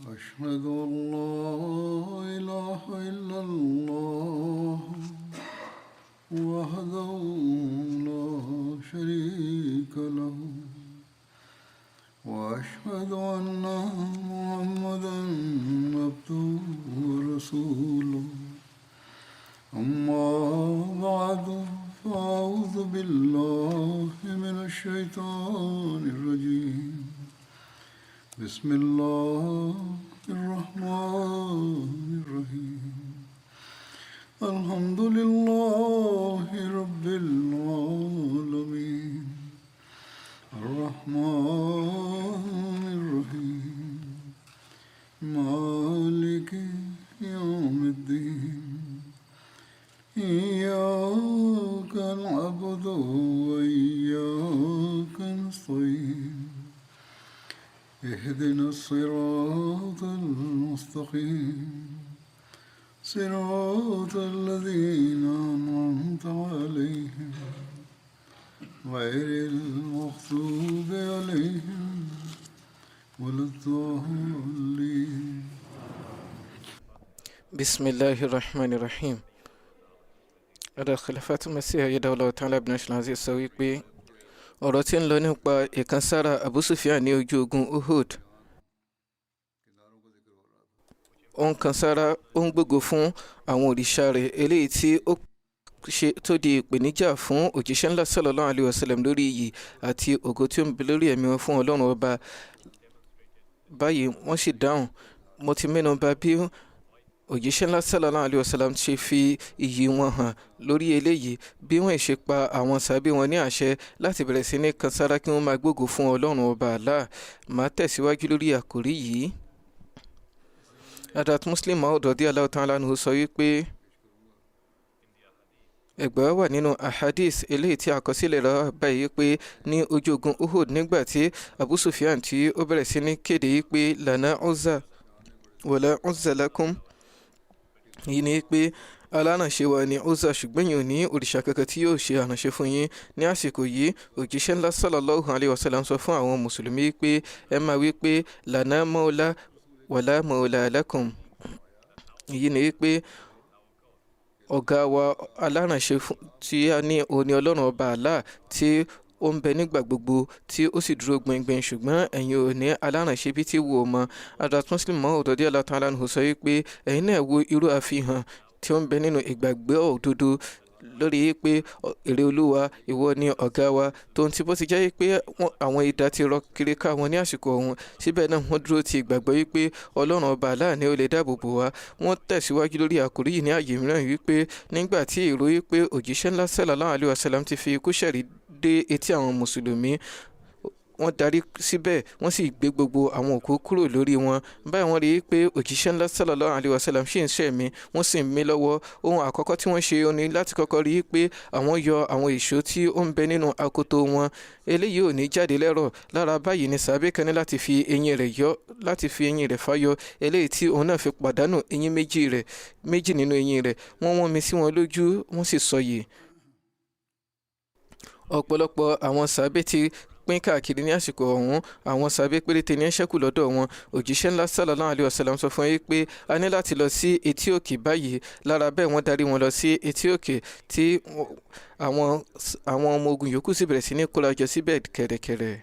أشهد أن لا إله إلا الله وحده لا شريك له وأشهد أن محمدا عبده ورسوله أما بعد فأعوذ بالله من الشيطان الرجيم بسم الله الرحمن الرحيم الحمد لله رب العالمين الرحمن الرحيم مالك يوم الدين إياك نعبد وإياك نستعين اهدنا الصراط المستقيم صراط الذين أنعمت عليهم غير المغضوب عليهم ولا الضالين. بسم الله الرحمن الرحيم. Ọ̀dọ̀ Khilafatu Masih Ayyadallahu Ta'ala ibn Aziz sọ wípé ọ̀rọ̀ tí ń lọ nípa ìkansára Abu Sufyan ní ojú ogun Uhud. Ó ń kansára, ó ń gbógo fún àwọn òrìṣà rẹ̀ eléyìí tí ó ṣe tó di ìpèníjà fún òjíṣẹ́ ńlá sallallahu alaihi wasallam lórí iyì àti ògo tí ó ń bẹ lórí ẹ̀mí wọn fún Ọlọ́run ọba. Báyìí wọ́n sì dáhùn. Mo ti mẹ́nu bà bí òjíṣẹ́ ńlá sallallahu alaihi wasallam ṣe fi iyì wọn hàn lórí eléyìí, bí wọ́n ṣe pa àwọn sàbí wọn ní àṣẹ láti bẹ̀rẹ̀ sí ní kansára kí wọ́n máa gbógo fún Ọlọ́run ọba Allah. Máa tẹ̀síwájú lórí àkòrí yìí. Adat Muslim Maud radiyallahu ta'ala anhu sọ wípé ẹgbẹ́ wà nínú ahadith eléyìí tí àkọsílẹ̀ rẹ̀ báyìí pé ní ojú ogun Uhud nígbà tí Abu Sufyan tí ó bẹ̀rẹ̀ sí ní kéde pé lana uzza wala uzza lakum, yìí ni pé alárànṣe wa ni Uzza ṣùgbọ́n yìí ò ní òrìṣà kankan tí yóò ṣe àrànṣe fún yín. Ní àsìkò yìí òjíṣẹ́ ńlá sallallahu alaihi wasallam sọ fún àwọn mùsùlùmí pé ẹ máa wí pé lana mawla wala mawla lakum. Yìí ni pé ọ̀gá wa alárànṣe tí a ní òní Ọlọ́run ọba Allah tí ó ń bẹ nígbà gbogbo tí ó sì dúró gbẹngbẹng, ṣùgbọ́n ẹ̀yin ò ní alárànṣe bí tí wò ó mọ́. Adat Muslim Maud radiyallahu ta'ala anhu sọ wípé ẹ̀yin náà wo irú àfihàn tí ó ń bẹ nínú ìgbàgbọ́ òdodo lórí pé èrè Olúwa ìwọ ni ọ̀gá wa, tó ń ti bó ti jẹ́ pé àwọn idà ti rọ kiri ká wọn ní àsìkò ọ̀hún, síbẹ̀ náà wọ́n dúró ti ìgbàgbọ́ wípé Ọlọ́run ọba Allah ni ó lè dáàbò bò wá. Wọ́n tẹ̀síwájú lórí àkòrí yìí ní àyè mìíràn wípé nígbà tí ìró wípé òjíṣẹ́ ńlá sallallahu alaihi wasallam ti fi ikú ṣẹ̀rí dé etí àwọn mùsùlùmí, wọ́n darí síbẹ̀ wọ́n sì gbé gbogbo àwọn òkú kúrò lórí wọn. Báyìí wọ́n rí i pé òjíṣẹ́ ńlá sallallahu alaihi wasallam ṣì ń ṣẹ̀mí, wọ́n sì ń mí lọ́wọ́. Ohun àkọ́kọ́ tí wọ́n ṣe ó ní láti kọ́kọ́ rí i pé àwọn yọ àwọn èso tí ó ń bẹ nínú akoto wọn, eléyìí ò ní jáde lẹ́rọ̀. Lára báyìí ni sàbẹ̀ kan ní láti fi eyín rẹ̀ fáyọ, eléyìí tí òun náà fi pàdánù eyín méjì nínú eyín rẹ̀. Wọ́n wọ́n mi sí wọn lójú, wọ́n sì sọyè. Ọ̀pọ̀lọpọ̀ àwọn sàbẹ̀ ti pín káàkiri ní àsìkò ọ̀hún, àwọn sàbẹ̀ péréte ní ṣẹ́kù lọ́dọ̀ wọn. Òjíṣẹ́ ńlá sallallahu alaihi wasallam sọ fún yín pé a ní láti lọ sí etí òkè báyìí. Lára bẹ́ẹ̀ wọ́n darí wọn lọ sí etí òkè tí àwọn ọmọ ogun yòókù sì bẹ̀rẹ̀ sí ní kórajọ síbẹ̀ kẹ̀rẹ̀kẹ̀rẹ̀.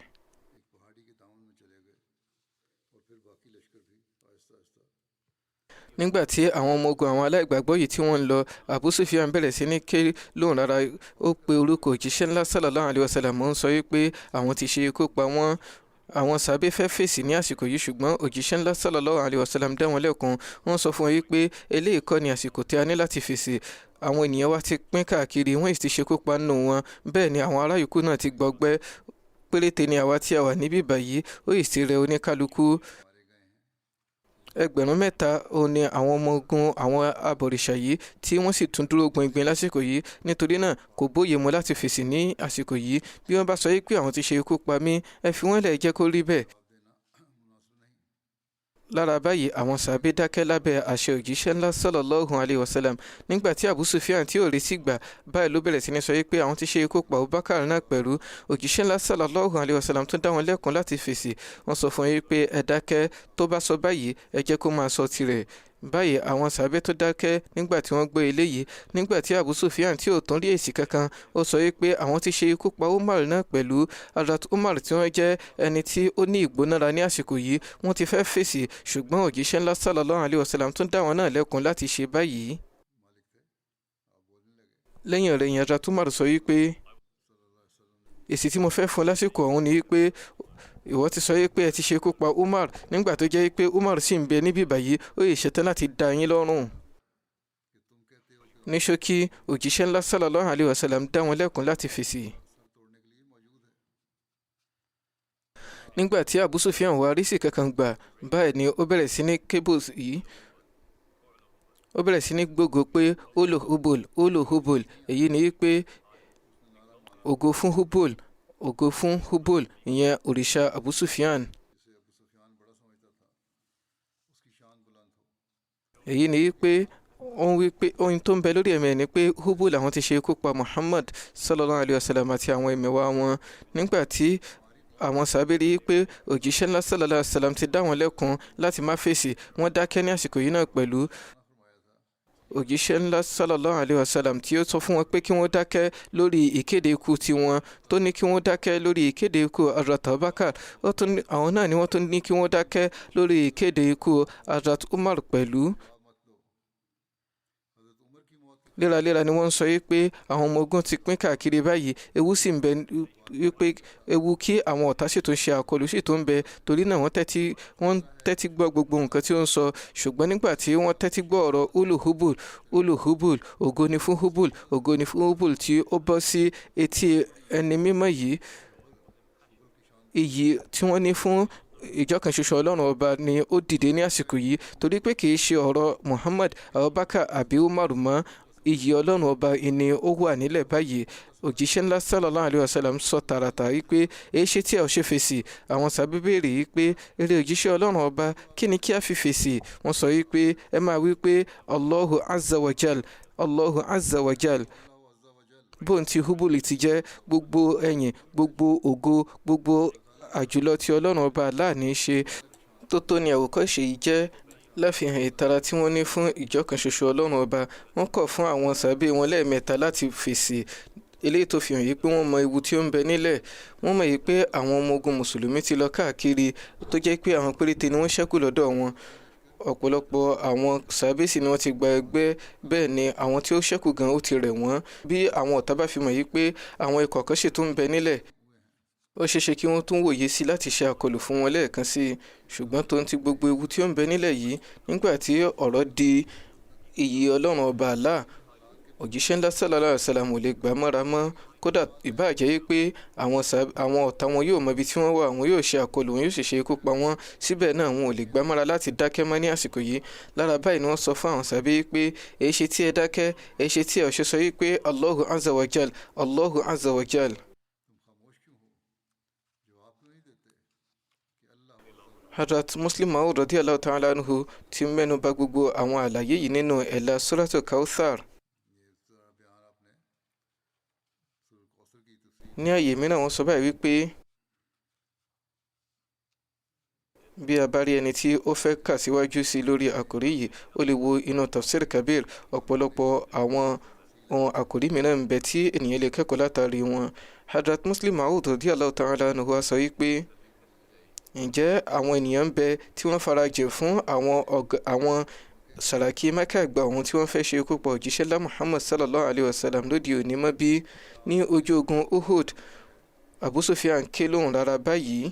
Nígbà tí àwọn ọmọ ogun àwọn aláìgbàgbọ́ yìí tí wọ́n ń lọ, Abu Sufyan bẹ̀rẹ̀ sí ní ké lóhùn rárá. Ó pe orúkọ òjíṣẹ́ ńlá sallallahu alaihi wasallam, ń sọ wípé àwọn ti ṣe ikú pa wọ́n. Àwọn sàbẹ̀ fẹ́ fèsì ní àsìkò yìí, ṣùgbọ́n òjíṣẹ́ ńlá sallallahu alaihi wasallam dá wọn lẹ́kun. Wọ́n sọ fún wọn wípé eléyìí kọ́ ni àsìkò tí a ní láti fèsì. Àwọn ènìyàn wa ti pín káàkiri, wọ́n sì ti ṣekú pa nínú wọn. Bẹ́ẹ̀ ni àwọn ará yòókù náà ti gbọgbẹ́. Péréte ni àwa tí a wà níbí báyìí, ó sì ti rẹ oníkálukú. 3,000 òun ni àwọn ọmọ ogun àwọn abọ̀rìṣà yìí tí wọ́n sì tún dúró gbìngbìn lásìkò yìí. Nítorí náà kò bóyè mu láti fèsì ní àsìkò yìí. Bí wọ́n bá sọ pé àwọn ti ṣe ikú pa mí, ẹ fi wọ́n lẹ̀, jẹ́ kó rí bẹ́ẹ̀. lára báyìí àwọn sàbẹ́ dákẹ́ lábẹ́ àṣẹ òjíṣẹ́ ńlá sallallahu alayhi wa sallam. Nígbà tí Abu Sufyan tí ò rí sí gbà báyìí ló bẹ̀rẹ̀ sí ní sọ pé àwọn ti ṣe ikú pa Abubakar náà pẹ̀lú. Òjíṣẹ́ ńlá sallallahu alayhi wa sallam tó dá wọn lẹ́kùn láti fèsì. Wọ́n sọ fún yín pé ẹ dákẹ́, tó bá sọ báyìí ẹ jẹ́ kó máa sọ tirẹ̀. Báyìí àwọn sàbẹ́ tó dákẹ́ nígbà tí wọ́n gbọ́ eléyìí. Nígbà tí Abu Sufyan tí ò tún rí èsì kankan, ó sọ pé àwọn ti ṣe ikú pa Umar náà pẹ̀lú. Hazrat Umar tí wọ́n jẹ́ ẹni tí ó ní ìgbónára ní àsìkò yìí, wọ́n ti fẹ́ fèsì, ṣùgbọ́n òjíṣẹ́ ńlá sallallahu alayhi wa sallam tún dá wọn náà lẹ́kùn láti ṣe báyìí. Lẹ́yìn rẹ̀ yẹn Hazrat Umar sọ pé èsì tí mo fẹ́ fún lásìkò ọ̀hún ni pé ìwọ ti sọ pé ẹ ti ṣe ikú pa Umar nígbà tó jẹ́ pé Umar sì ń bẹ níbí báyìí, ó yẹ ṣetán láti dá yín lọ́rùn. Ní ṣókí, òjíṣẹ́ ńlá sallallahu alayhi wa sallam dá wọn lẹ́kùn láti fèsì. Nígbà tí Abu Sufyan wá rí sí kankan gbà báyìí ni ó bẹ̀rẹ̀ sí ní cables yìí, ó bẹ̀rẹ̀ sí ní gbógo pé olo hubul, èyí ni pé ògo fún hubul, ògo fún hubul, ìyẹn òrìṣà Abu Sufyan. Èyí ni pé ó ń wí pé ohun tó ń bẹ lórí ẹ̀mí ni pé hubul àwọn ti ṣe ikú pa Muhammad sallallahu alayhi wa sallam àti àwọn ẹ̀mẹ̀wá wọn. Nígbà tí àwọn sàbẹ́ rí pé òjíṣẹ́ ńlá sallallahu alayhi wa sallam ti dá wọn lẹ́kùn láti má fèsì, wọ́n dákẹ́ ní àsìkò yìí náà pẹ̀lú. Òjíṣẹ́ ńlá sallallahu alayhi wa sallam tí ó sọ fún wọn pé kí wọ́n dákẹ́ lórí ìkéde ikú tiwọn, tó ní kí wọ́n dákẹ́ lórí ìkéde ikú Hazrat Abubakar, àwọn náà ni wọ́n tún ní kí wọ́n dákẹ́ lórí ìkéde ikú Hazrat Umar pẹ̀lú. Léraléra ni wọ́n sọ pé àwọn ọmọ ogun ti pín káàkiri báyìí, ewu sì ń bẹ wípé ewu kí àwọn ọ̀tá sì tún ṣe àkọlù sì tó ń bẹ, torí náà wọ́n tẹ́tí gbọ́ gbogbo nǹkan tí ó ń sọ. Ṣùgbọ́n nígbà tí wọ́n tẹ́tí gbọ́ ọ̀rọ̀ ulu hubul, ògo ni fún hubul, ògo ni fún hubul tí ó bọ́ sí etí ẹni mímọ́ yìí, iyì tí wọ́n ní fún ìjọkan ṣoṣo Ọlọ́run ọba ni ó dìde ní àsìkò yìí, torí pé kì í ṣe ọ̀rọ̀ Muhammad, Abubakar àbí Umar mọ́, iyì Ọlọ́run ọba ni ó wà nílẹ̀ báyìí. Òjíṣẹ́ ńlá sallallahu alayhi wa sallam sọ tààràtà wípé èéṣe tí ẹ ò ṣe fèsì. Àwọn sàbẹ́ béèrè wípé eré òjíṣẹ́ Ọlọ́run ọba kí ni kí a fi fèsì. Wọ́n sọ wípé ẹ máa wípé Allahu azza wa jal, Allahu azza wa jal. Bóun ti hubuli ti jẹ́ gbogbo ẹ̀yìn, gbogbo ògo, gbogbo àjùlọ tí Ọlọ́run ọba Allah ní ṣe. Tó ní àwòkọ́ṣe yìí jẹ́ láfihàn ìtara tí wọ́n ní fún ìjọkan ṣoṣo Ọlọ́run ọba. Wọ́n kọ̀ fún àwọn sàbẹ́ wọn lẹ́ẹ̀mẹ́ta láti fèsì. Eléyìí tó fi hàn yìí pé wọ́n mọ ewu tí ó ń bẹ nílẹ̀. Wọ́n mọ̀ yìí pé àwọn ọmọ ogun mùsùlùmí ti lọ káàkiri, tó jẹ́ pé àwọn péréte ni wọ́n ṣẹ́kù lọ́dọ̀ wọn. Ọ̀pọ̀lọpọ̀ àwọn sàbẹ́ sì ni wọ́n ti gba ẹgbẹ́, bẹ́ẹ̀ ni àwọn tí ó ṣẹ́kù gan ó ti rẹ̀ wọ́n. Bí àwọn ọ̀tá bá fi mọ̀ yìí pé àwọn ikọ̀ kan sì tún ń bẹ nílẹ̀, ó ṣeéṣe kí wọ́n tún wòye sí láti ṣe àkọlù fún wọn lẹ́ẹ̀kan sí i. Ṣùgbọ́n tó ń ti gbogbo ewu tí ó ń bẹ nílẹ̀ yìí, nígbà tí ọ̀rọ̀ di iyì Ọlọ́run ọba Allah, òjíṣẹ́ ńlá sallallahu alayhi wa sallam ò lè gbà mọ́ra mọ́. Kódà ìbáàjẹ́ pé àwọn ọ̀tá wọn yóò mọ ibi tí wọ́n wà, wọn yóò ṣe àkọlù, wọn yóò sì ṣe ikú pa wọ́n, síbẹ̀ náà wọn ò lè gbà mọ́ra láti dákẹ́ mọ́ ní àsìkò yìí. Lára báyìí ni wọ́n sọ fún àwọn sàbẹ́ pé èéṣe tí ẹ dákẹ́, èéṣe tí ẹ ò ṣe sọ pé Allahu azza wa jal, Allahu azza wa jal. Hazrat Muslim Maud radiyallahu ta'ala anhu ti mẹ́nu bà gbogbo àwọn àlàyé yìí nínú ẹ̀la Suratul Kawthar. Ní àyè mìíràn wọ́n sọ báyìí wípé bí a bá rí ẹni tí ó fẹ́ kà síwájú sí lórí àkòrí yìí, ó lè wo inú Tafsir Kabir. Ọ̀pọ̀lọpọ̀ àwọn ohun àkòrí mìíràn ń bẹ tí ènìyàn lè kẹ́kọ̀ọ́ látàrí wọn. Hazrat Muslim Maud radiyallahu ta'ala anhu wá sọ wípé ǹjẹ́ àwọn ènìyàn ń bẹ tí wọ́n farajìn fún àwọn Sàràkí Mẹ́kà àgbà ohun tí wọ́n fẹ́ ṣe ikú pa òjíṣẹ́ ńlá Muhammad sallallahu alayhi wa sallam lóde òní mọ́ bí ní ojú ogun Uhud. Abu Sufyan ké lóhùn rárá báyìí.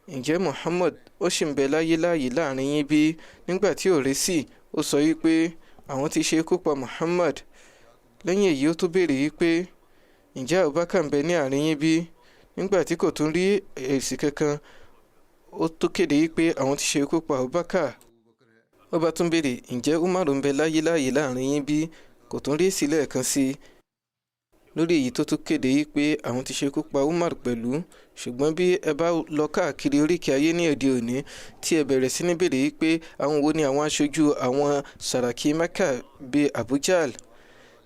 Ǹjẹ́ Muhammad ó sì ń bẹ láyé láàrin yín bí? Nígbà tí ò rí sí, ó sọ wípé àwọn ti ṣe ikú pa Muhammad. Lẹ́yìn èyí ó tún béèrè wípé ǹjẹ́ Abubakar ń bẹ ní àárín yín bí? Nígbà tí kò tún rí èsì kankan, ó tó kéde wípé àwọn ti ṣe ikú pa Abubakar. Ó bá tún béèrè ǹjẹ́ Umar ń bẹ láyé láàrin yín bí? Kò tún rí èsì lẹ́ẹ̀kan sí i. lórí èyí tó tún kéde yìí pé àwọn ti ṣekú pa Umar pẹ̀lú. Ṣùgbọ́n bí ẹ bá lọ káàkiri oríkì ayé ní òde òní tí ẹ bẹ̀rẹ̀ sí ní béèrè yìí pé àwọn wo ni àwọn aṣojú àwọn Sàràkí Mẹ́kà bíi Abu Jahl,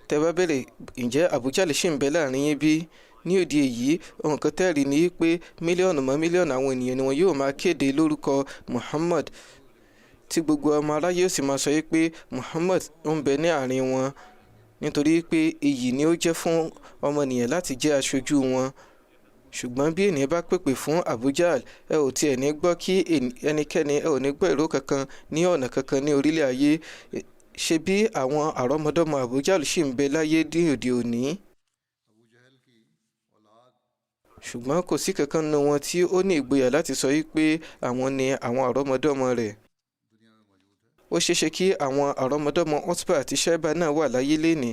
tẹ́ bá béèrè ǹjẹ́ Abu Jahl ṣì ń bẹ láàrin yín bí? Ní òde èyí ohun kan tẹ́rì ní pé mílíọ̀nù mọ́ mílíọ̀nù àwọn ènìyàn ni wọn yóò máa kéde lórúkọ Muhammad, tí gbogbo ọmọ aráyé ó sì máa sọ pé Muhammad ń bẹ ní àárín wọn, nítorí pé iyì ni ó jẹ́ fún ọmọnìyàn láti jẹ́ aṣojú wọn. Ṣùgbọ́n bí ènìyàn bá pèpè fún Abu Jahl, ẹ ò tiẹ̀ ní gbọ́ kí ẹnikẹ́ni, ẹ ò ní gbọ́ ìró kankan ní ọ̀nà kankan ní orílẹ̀ ayé. Ṣé bí àwọn àrọ́mọdọ́mọ Abu Jahl ṣì ń bẹ láyé ní òde òní? Ṣùgbọ́n kò sí kankan nínú wọn tí ó ní ìgboyà láti sọ pé àwọn ni àwọn àrọ́mọdọ́mọ rẹ̀. Ó ṣeéṣe kí àwọn àrọ́mọdọ́mọ Utba àti Shayba náà wà láyé lénìí.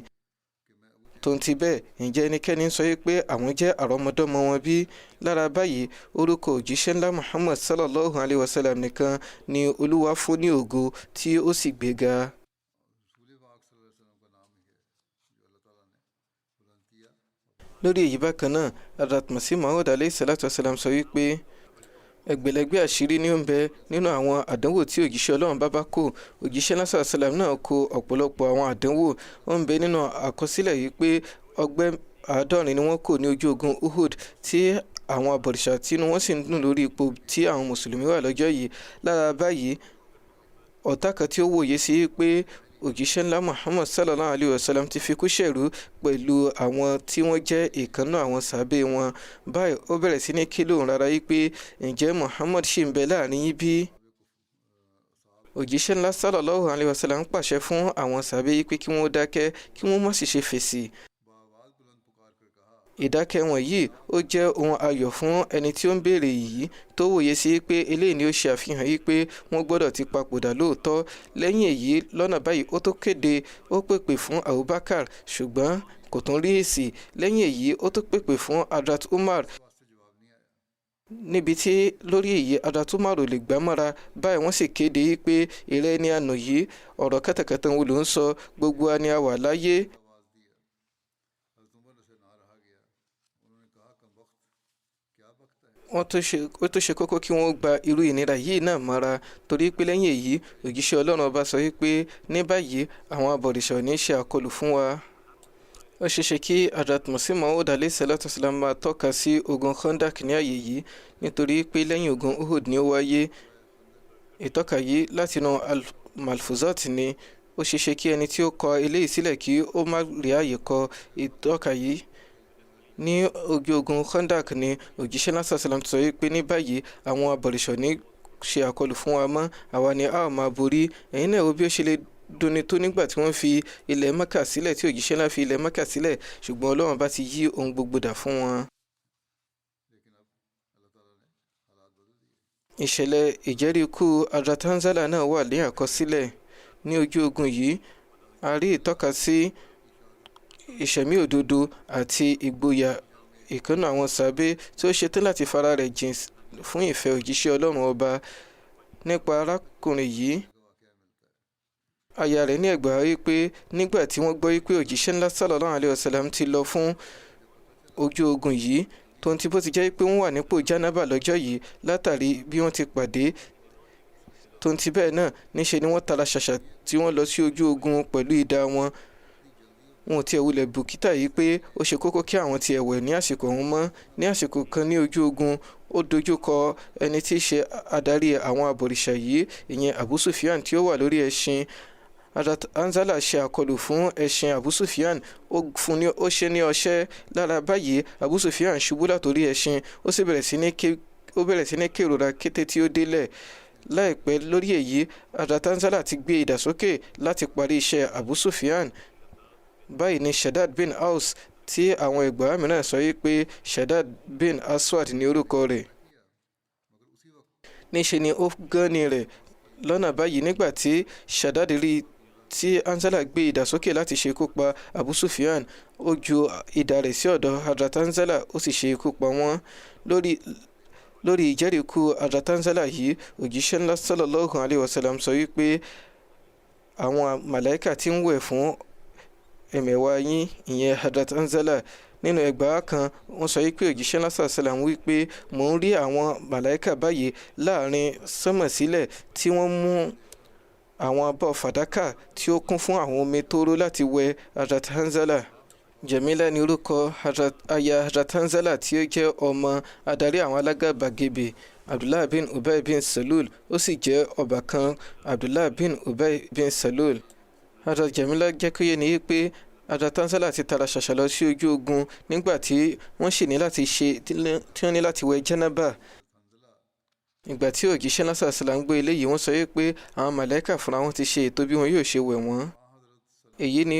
Tó ń ti bẹ́ẹ̀, ǹjẹ́ ẹnikẹ́ni sọ pé àwọn jẹ́ àrọ́mọdọ́mọ wọn bí? Lára báyìí, orúkọ òjíṣẹ́ ńlá Muhammad sallallahu alayhi wa sallam nìkan ni Olúwa fún ní ògo tí ó sì gbéga. Lórí èyí bákan náà, Hazrat Masih Maud alayhi salatu wasalam sọ wípé ẹgbẹ̀lẹ́gbẹ̀ àṣírí ni ó ń bẹ nínú àwọn àdánwò tí òjíṣẹ́ Ọlọ́run bá kó. Òjíṣẹ́ náà sàlám náà kó ọ̀pọ̀lọpọ̀ àwọn àdánwò. Ó ń bẹ nínú àkọsílẹ̀ yìí pé ọgbẹ́ 70 ni wọ́n kó ní ojú ogun Uhud, tí àwọn abọ̀rìṣà tínú wọ́n sì ń dùn lórí ipò tí àwọn mùsùlùmí wà lọ́jọ́ yìí. Lára báyìí, ọ̀tá kan tí ó wòye sí pé òjíṣẹ́ ńlá Muhammad sallallahu alayhi wa sallam ti fi kú ṣẹ̀rú pẹ̀lú àwọn tí wọ́n jẹ́ ìkànnà àwọn sàbẹ̀ wọn. Báyìí ó bẹ̀rẹ̀ sí ní kí lóhùn rárá yìí pé ǹjẹ́ Muhammad ṣì ń bẹ láàrin yín bí? Òjíṣẹ́ ńlá sallallahu alayhi wa sallam pàṣẹ fún àwọn sàbẹ̀ yìí pé kí wọ́n dákẹ́, kí wọ́n má sì ṣe fèsì. Ìdákẹ́ wọn yìí ó jẹ́ ohun ayọ̀ fún ẹni tí ó ń béèrè yìí, tó wòye sí pé eléyìí ni ó ṣe àfihàn yìí pé wọ́n gbọ́dọ̀ ti papòdà lóòótọ́. Lẹ́yìn èyí, lọ́nà báyìí ó tó kéde, ó pèpè fún Abubakar, ṣùgbọ́n kò tún rí èsì. Lẹ́yìn èyí ó tó pèpè fún Hazrat Umar, níbi tí lórí èyí Hazrat Umar ò lè gbà mọ́ra. Báyìí wọ́n sì kéde pé ìrẹ́ ni àná yìí, ọ̀rọ̀ kẹ́tẹ̀kẹ́tẹ̀ wo ló ń sọ, gbogbo wa ni a wà láyé. Ó tó ṣe kókó kí wọ́n gba irú ìnira yìí náà mọ́ra, torí pé lẹ́yìn èyí òjíṣẹ́ Ọlọ́run ọba sọ wípé ní báyìí àwọn abọ̀rìṣà ò ní ṣe àkọlù fún wa. Ó ṣeéṣe kí Hazrat Masih Maud alayhi salatu wasalam máa tọ́ka sí ogun Khandak ní àyè yìí, nítorí pé lẹ́yìn ogun Uhud ni ó wáyé. Ìtọ́ka yìí látinú Malfuzat ni. Ó ṣeéṣe kí ẹni tí ó kọ eléyìí sílẹ̀ kí ó má rí àyè kọ ìtọ́ka yìí. Ní ojú ogun Khandak ni òjíṣẹ́ náà sàlám sọ pé ní báyìí àwọn abọ̀rìṣà ní ṣe àkọlù fún wa mọ́, àwa ni a ó máa borí. Ẹ̀yin náà wo bí ó ṣe lè dunni tó nígbà tí wọ́n fi ilẹ̀ Mẹ́kà sílẹ̀, tí òjíṣẹ́ náà fi ilẹ̀ Mẹ́kà sílẹ̀, ṣùgbọ́n Ọlọ́run bá ti yí ohun gbogbo dà fún wọn. Ìṣẹ̀lẹ̀ ìjẹ́rìíkú Hazrat Hanzala náà wà ní àkọsílẹ̀. Ní ojú ogun yìí, a rí ìtọ́ka sí ìṣẹ̀mí òdodo àti ìgboyà ìkànnà àwọn sàbẹ̀ tí ó ṣetán láti fara rẹ̀ jìn fún ìfẹ́ òjíṣẹ́ Ọlọ́run ọba. Nípa arákùnrin yìí, aya rẹ̀ ní ẹ̀gbà wípé nígbà tí wọ́n gbọ́ wípé òjíṣẹ́ ńlá sallallahu alayhi wa sallam ti lọ fún ojú ogun yìí, tó ń ti bó ti jẹ́ pé wọ́n wà nípò jánábà lọ́jọ́ yìí látàrí bí wọ́n ti pàdé, tó ń ti bẹ́ẹ̀ náà níṣe ni wọ́n tara ṣàṣà tí wọ́n lọ sí ojú ogun pẹ̀lú idà wọn. Wọn ò tiẹ̀ wulẹ̀ bùkítà yìí pé ó ṣe kókó kí àwọn tiẹ̀ wẹ̀ ní àsìkò ọ̀hún mọ́. Ní àsìkò kan ní ojú ogun, ó dojúkọ ẹni tí í ṣe adarí àwọn abọ̀rìṣà yìí, ìyẹn Abu Sufyan, tí ó wà lórí ẹṣin. Hazrat Hanzala ṣe àkọlù fún ẹṣin Abu Sufyan, ó ṣe ní ọṣẹ́. Lára báyìí Abu Sufyan ṣubú látòrí ẹṣin, ó sì bẹ̀rẹ̀ sí ní kérora kété tí ó délẹ̀. Láìpẹ́ lórí èyí, Hazrat Hanzala ti gbé idà sókè láti parí iṣẹ́ Abu Sufyan. Báyìí ni Shaddad bin Aus, tí àwọn ẹgbàá mìíràn sọ wípé Shaddad bin Aswad ní orúkọ rẹ̀. Níṣe ni ó gán ni rẹ̀ lọ́nà báyìí nígbà tí Shaddad rí tí Hanzala gbé idà sókè láti ṣe ikú pa Abu Sufyan, ó ju idà rẹ̀ sí ọ̀dọ̀ Hazrat Hanzala, ó sì ṣe ikú pa wọ́n. Lórí ìjẹ́rìíkú Hazrat Hanzala yìí, òjíṣẹ́ ńlá sallallahu alayhi wa sallam sọ wípé àwọn màláíkà tí ń wẹ̀ fún ẹ̀mẹ̀wá yín, ìyẹn Hazrat Hanzala, nínú ẹgbàá kan wọ́n sọ pé òjíṣẹ́ lásán sàlám wí pé mò ń rí àwọn màláìkà báyìí láàrin sánmọ̀ sílẹ̀ tí wọ́n mú àwọn abọ́ fàdákà tí ó kún fún àwọn omi tóóró láti wẹ Hazrat Hanzala. Jamila ní orúkọ aya Hazrat Hanzala tí ó jẹ́ ọmọ adarí àwọn alágàbàgebè Abdullah bin Ubay bin Salul, ó sì jẹ́ ọbàkan Abdullah bin Ubay bin Salul. Hazrat Jamila jẹ́ kó yé ni pé Hazrat Hanzala ti tara ṣàṣà lọ sí ojú ogun nígbà tí wọ́n sì ní láti wẹ̀ jánábà. Ìgbà tí òjíṣẹ́ lásán sàlám gbé eléyìí wọ́n sọ pé àwọn màláíkà fúnra wọn ti ṣe ètò bí wọn yóò ṣe wẹ̀ wọ́n. Èyí ni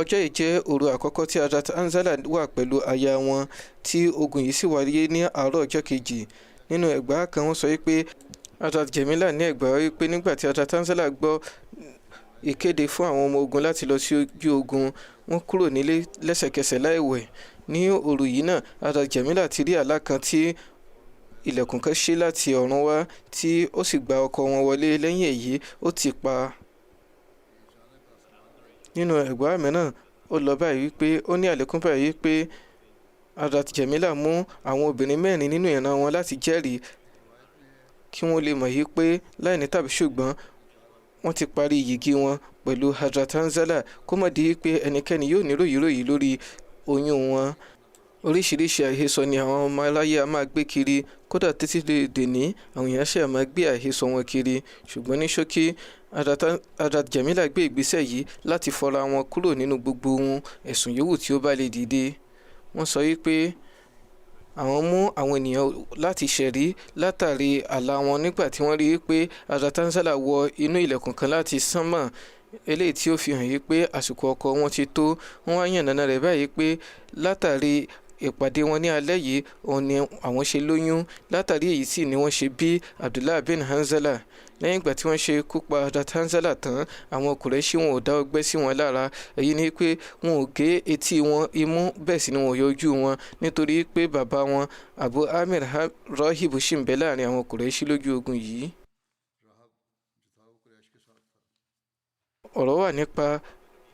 ọjọ́ yìí jẹ́ òru àkọ́kọ́ tí Hazrat Hanzala wà pẹ̀lú aya wọn tí ogun yìí sì wáyé ní àárọ̀ ọjọ́ kejì. Nínú ẹgbàá kan wọ́n sọ pé Hazrat Jamila ní ẹgbàá wípé nígbà tí Hazrat Hanzala gbọ́ ìkéde fún àwọn ọmọ ogun láti lọ sí ojú ogun, wọ́n kúrò nílé lẹ́sẹ̀kẹsẹ̀ láì wẹ̀. Ní òru yìí náà Hazrat Jamila ti rí àlá kan tí ilẹ̀kùn kan ṣí láti ọ̀run wá tí ó sì gba ọkọ wọn wọlé. Lẹ́yìn èyí ó ti pa. Nínú ẹgbàá mìíràn ó lọ báyìí wípé ó ní àlékún báyìí wípé Hazrat Jamila mú àwọn obìnrin mẹ́rin nínú ìran wọn láti jẹ́rìí kí wọ́n lè mọ̀ yìí pé láìní tàbí ṣùgbọ́n wọ́n ti parí yìgì wọn pẹ̀lú Hazrat Hanzala, kó má di pé ẹnikẹ́ni yóò ní ròyìnròyìn lórí oyún wọn. Oríṣiríṣi àhesọ ni àwọn ọmọ aláyé a máa gbé kiri, kódà títí dèní àwọn èèyàn ṣe máa gbé àhesọ wọn kiri. Ṣùgbọ́n ní ṣókí Hazrat Jamila gbé ìgbésẹ̀ yìí láti fọra wọn kúrò nínú gbogbo ohun ẹ̀sùn yòówù tí ó bá lè dìde. Wọ́n sọ wípé àwọn mú àwọn ènìyàn láti ṣẹ̀rí látàrí àlá wọn nígbà tí wọ́n rí i pé Hazrat Hanzala wọ inú ilẹ̀kùn kan láti sánmọ̀, eléyìí tí ó fi hàn yìí pé àsìkò ọkọ wọn ti tó. Wọ́n wá yànnàná rẹ̀ báyìí pé látàrí ìpàdé wọn ní alẹ́ yìí òun ni àwọn ṣe lóyún. Látàrí èyí sì ni wọ́n ṣe bí Abdullah bin Hanzala. Lẹ́yìn ìgbà tí wọ́n ṣe ikú pa Hazrat Hanzala tán, àwọn Kùrẹ́ṣì wọn ò dá ọgbẹ́ sí wọn lára. Èyí ni pé wọn ò gé etí wọn, imú, bẹ́ẹ̀ sì ni wọn ò yọ ojú wọn, nítorí pé bàbá wọn Abu Amir Rahib ṣì ń bẹ láàrin àwọn Kùrẹ́ṣì lójú ogun yìí. Ọ̀rọ̀ wà nípa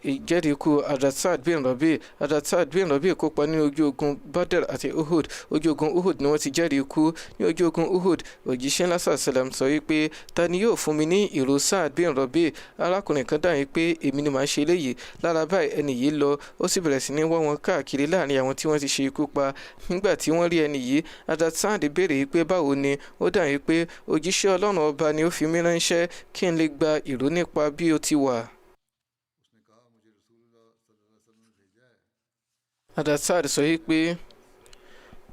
ìjẹ́rìíkú Hazrat Saad bin Rabi. Hazrat Saad bin Rabi kópa ní ojú ogun Badr àti Uhud. Ojú ogun Uhud ni wọ́n ti jẹ́rìíkú. Ní ojú ogun Uhud òjíṣẹ́ lásán sàlám sọ wípé ta ni yóò fún mi ní ìró Saad bin Rabi. Arákùnrin kan dáhùn pé èmi ni màá ṣe eléyìí. Lára báyìí ẹni yìí lọ, ó sì bẹ̀rẹ̀ sí ní wá wọn káàkiri láàrin àwọn tí wọ́n ti ṣe ikú pa. Nígbà tí wọ́n rí ẹni yìí, Hazrat Saad béèrè pé báwo ni. Ó dáhùn pé òjíṣẹ́ Ọlọ́run ọba ni ó fi mí ránṣẹ́ kí n lè gba ìró nípa bí ó ti wà. Hazrat Saad sọ wípé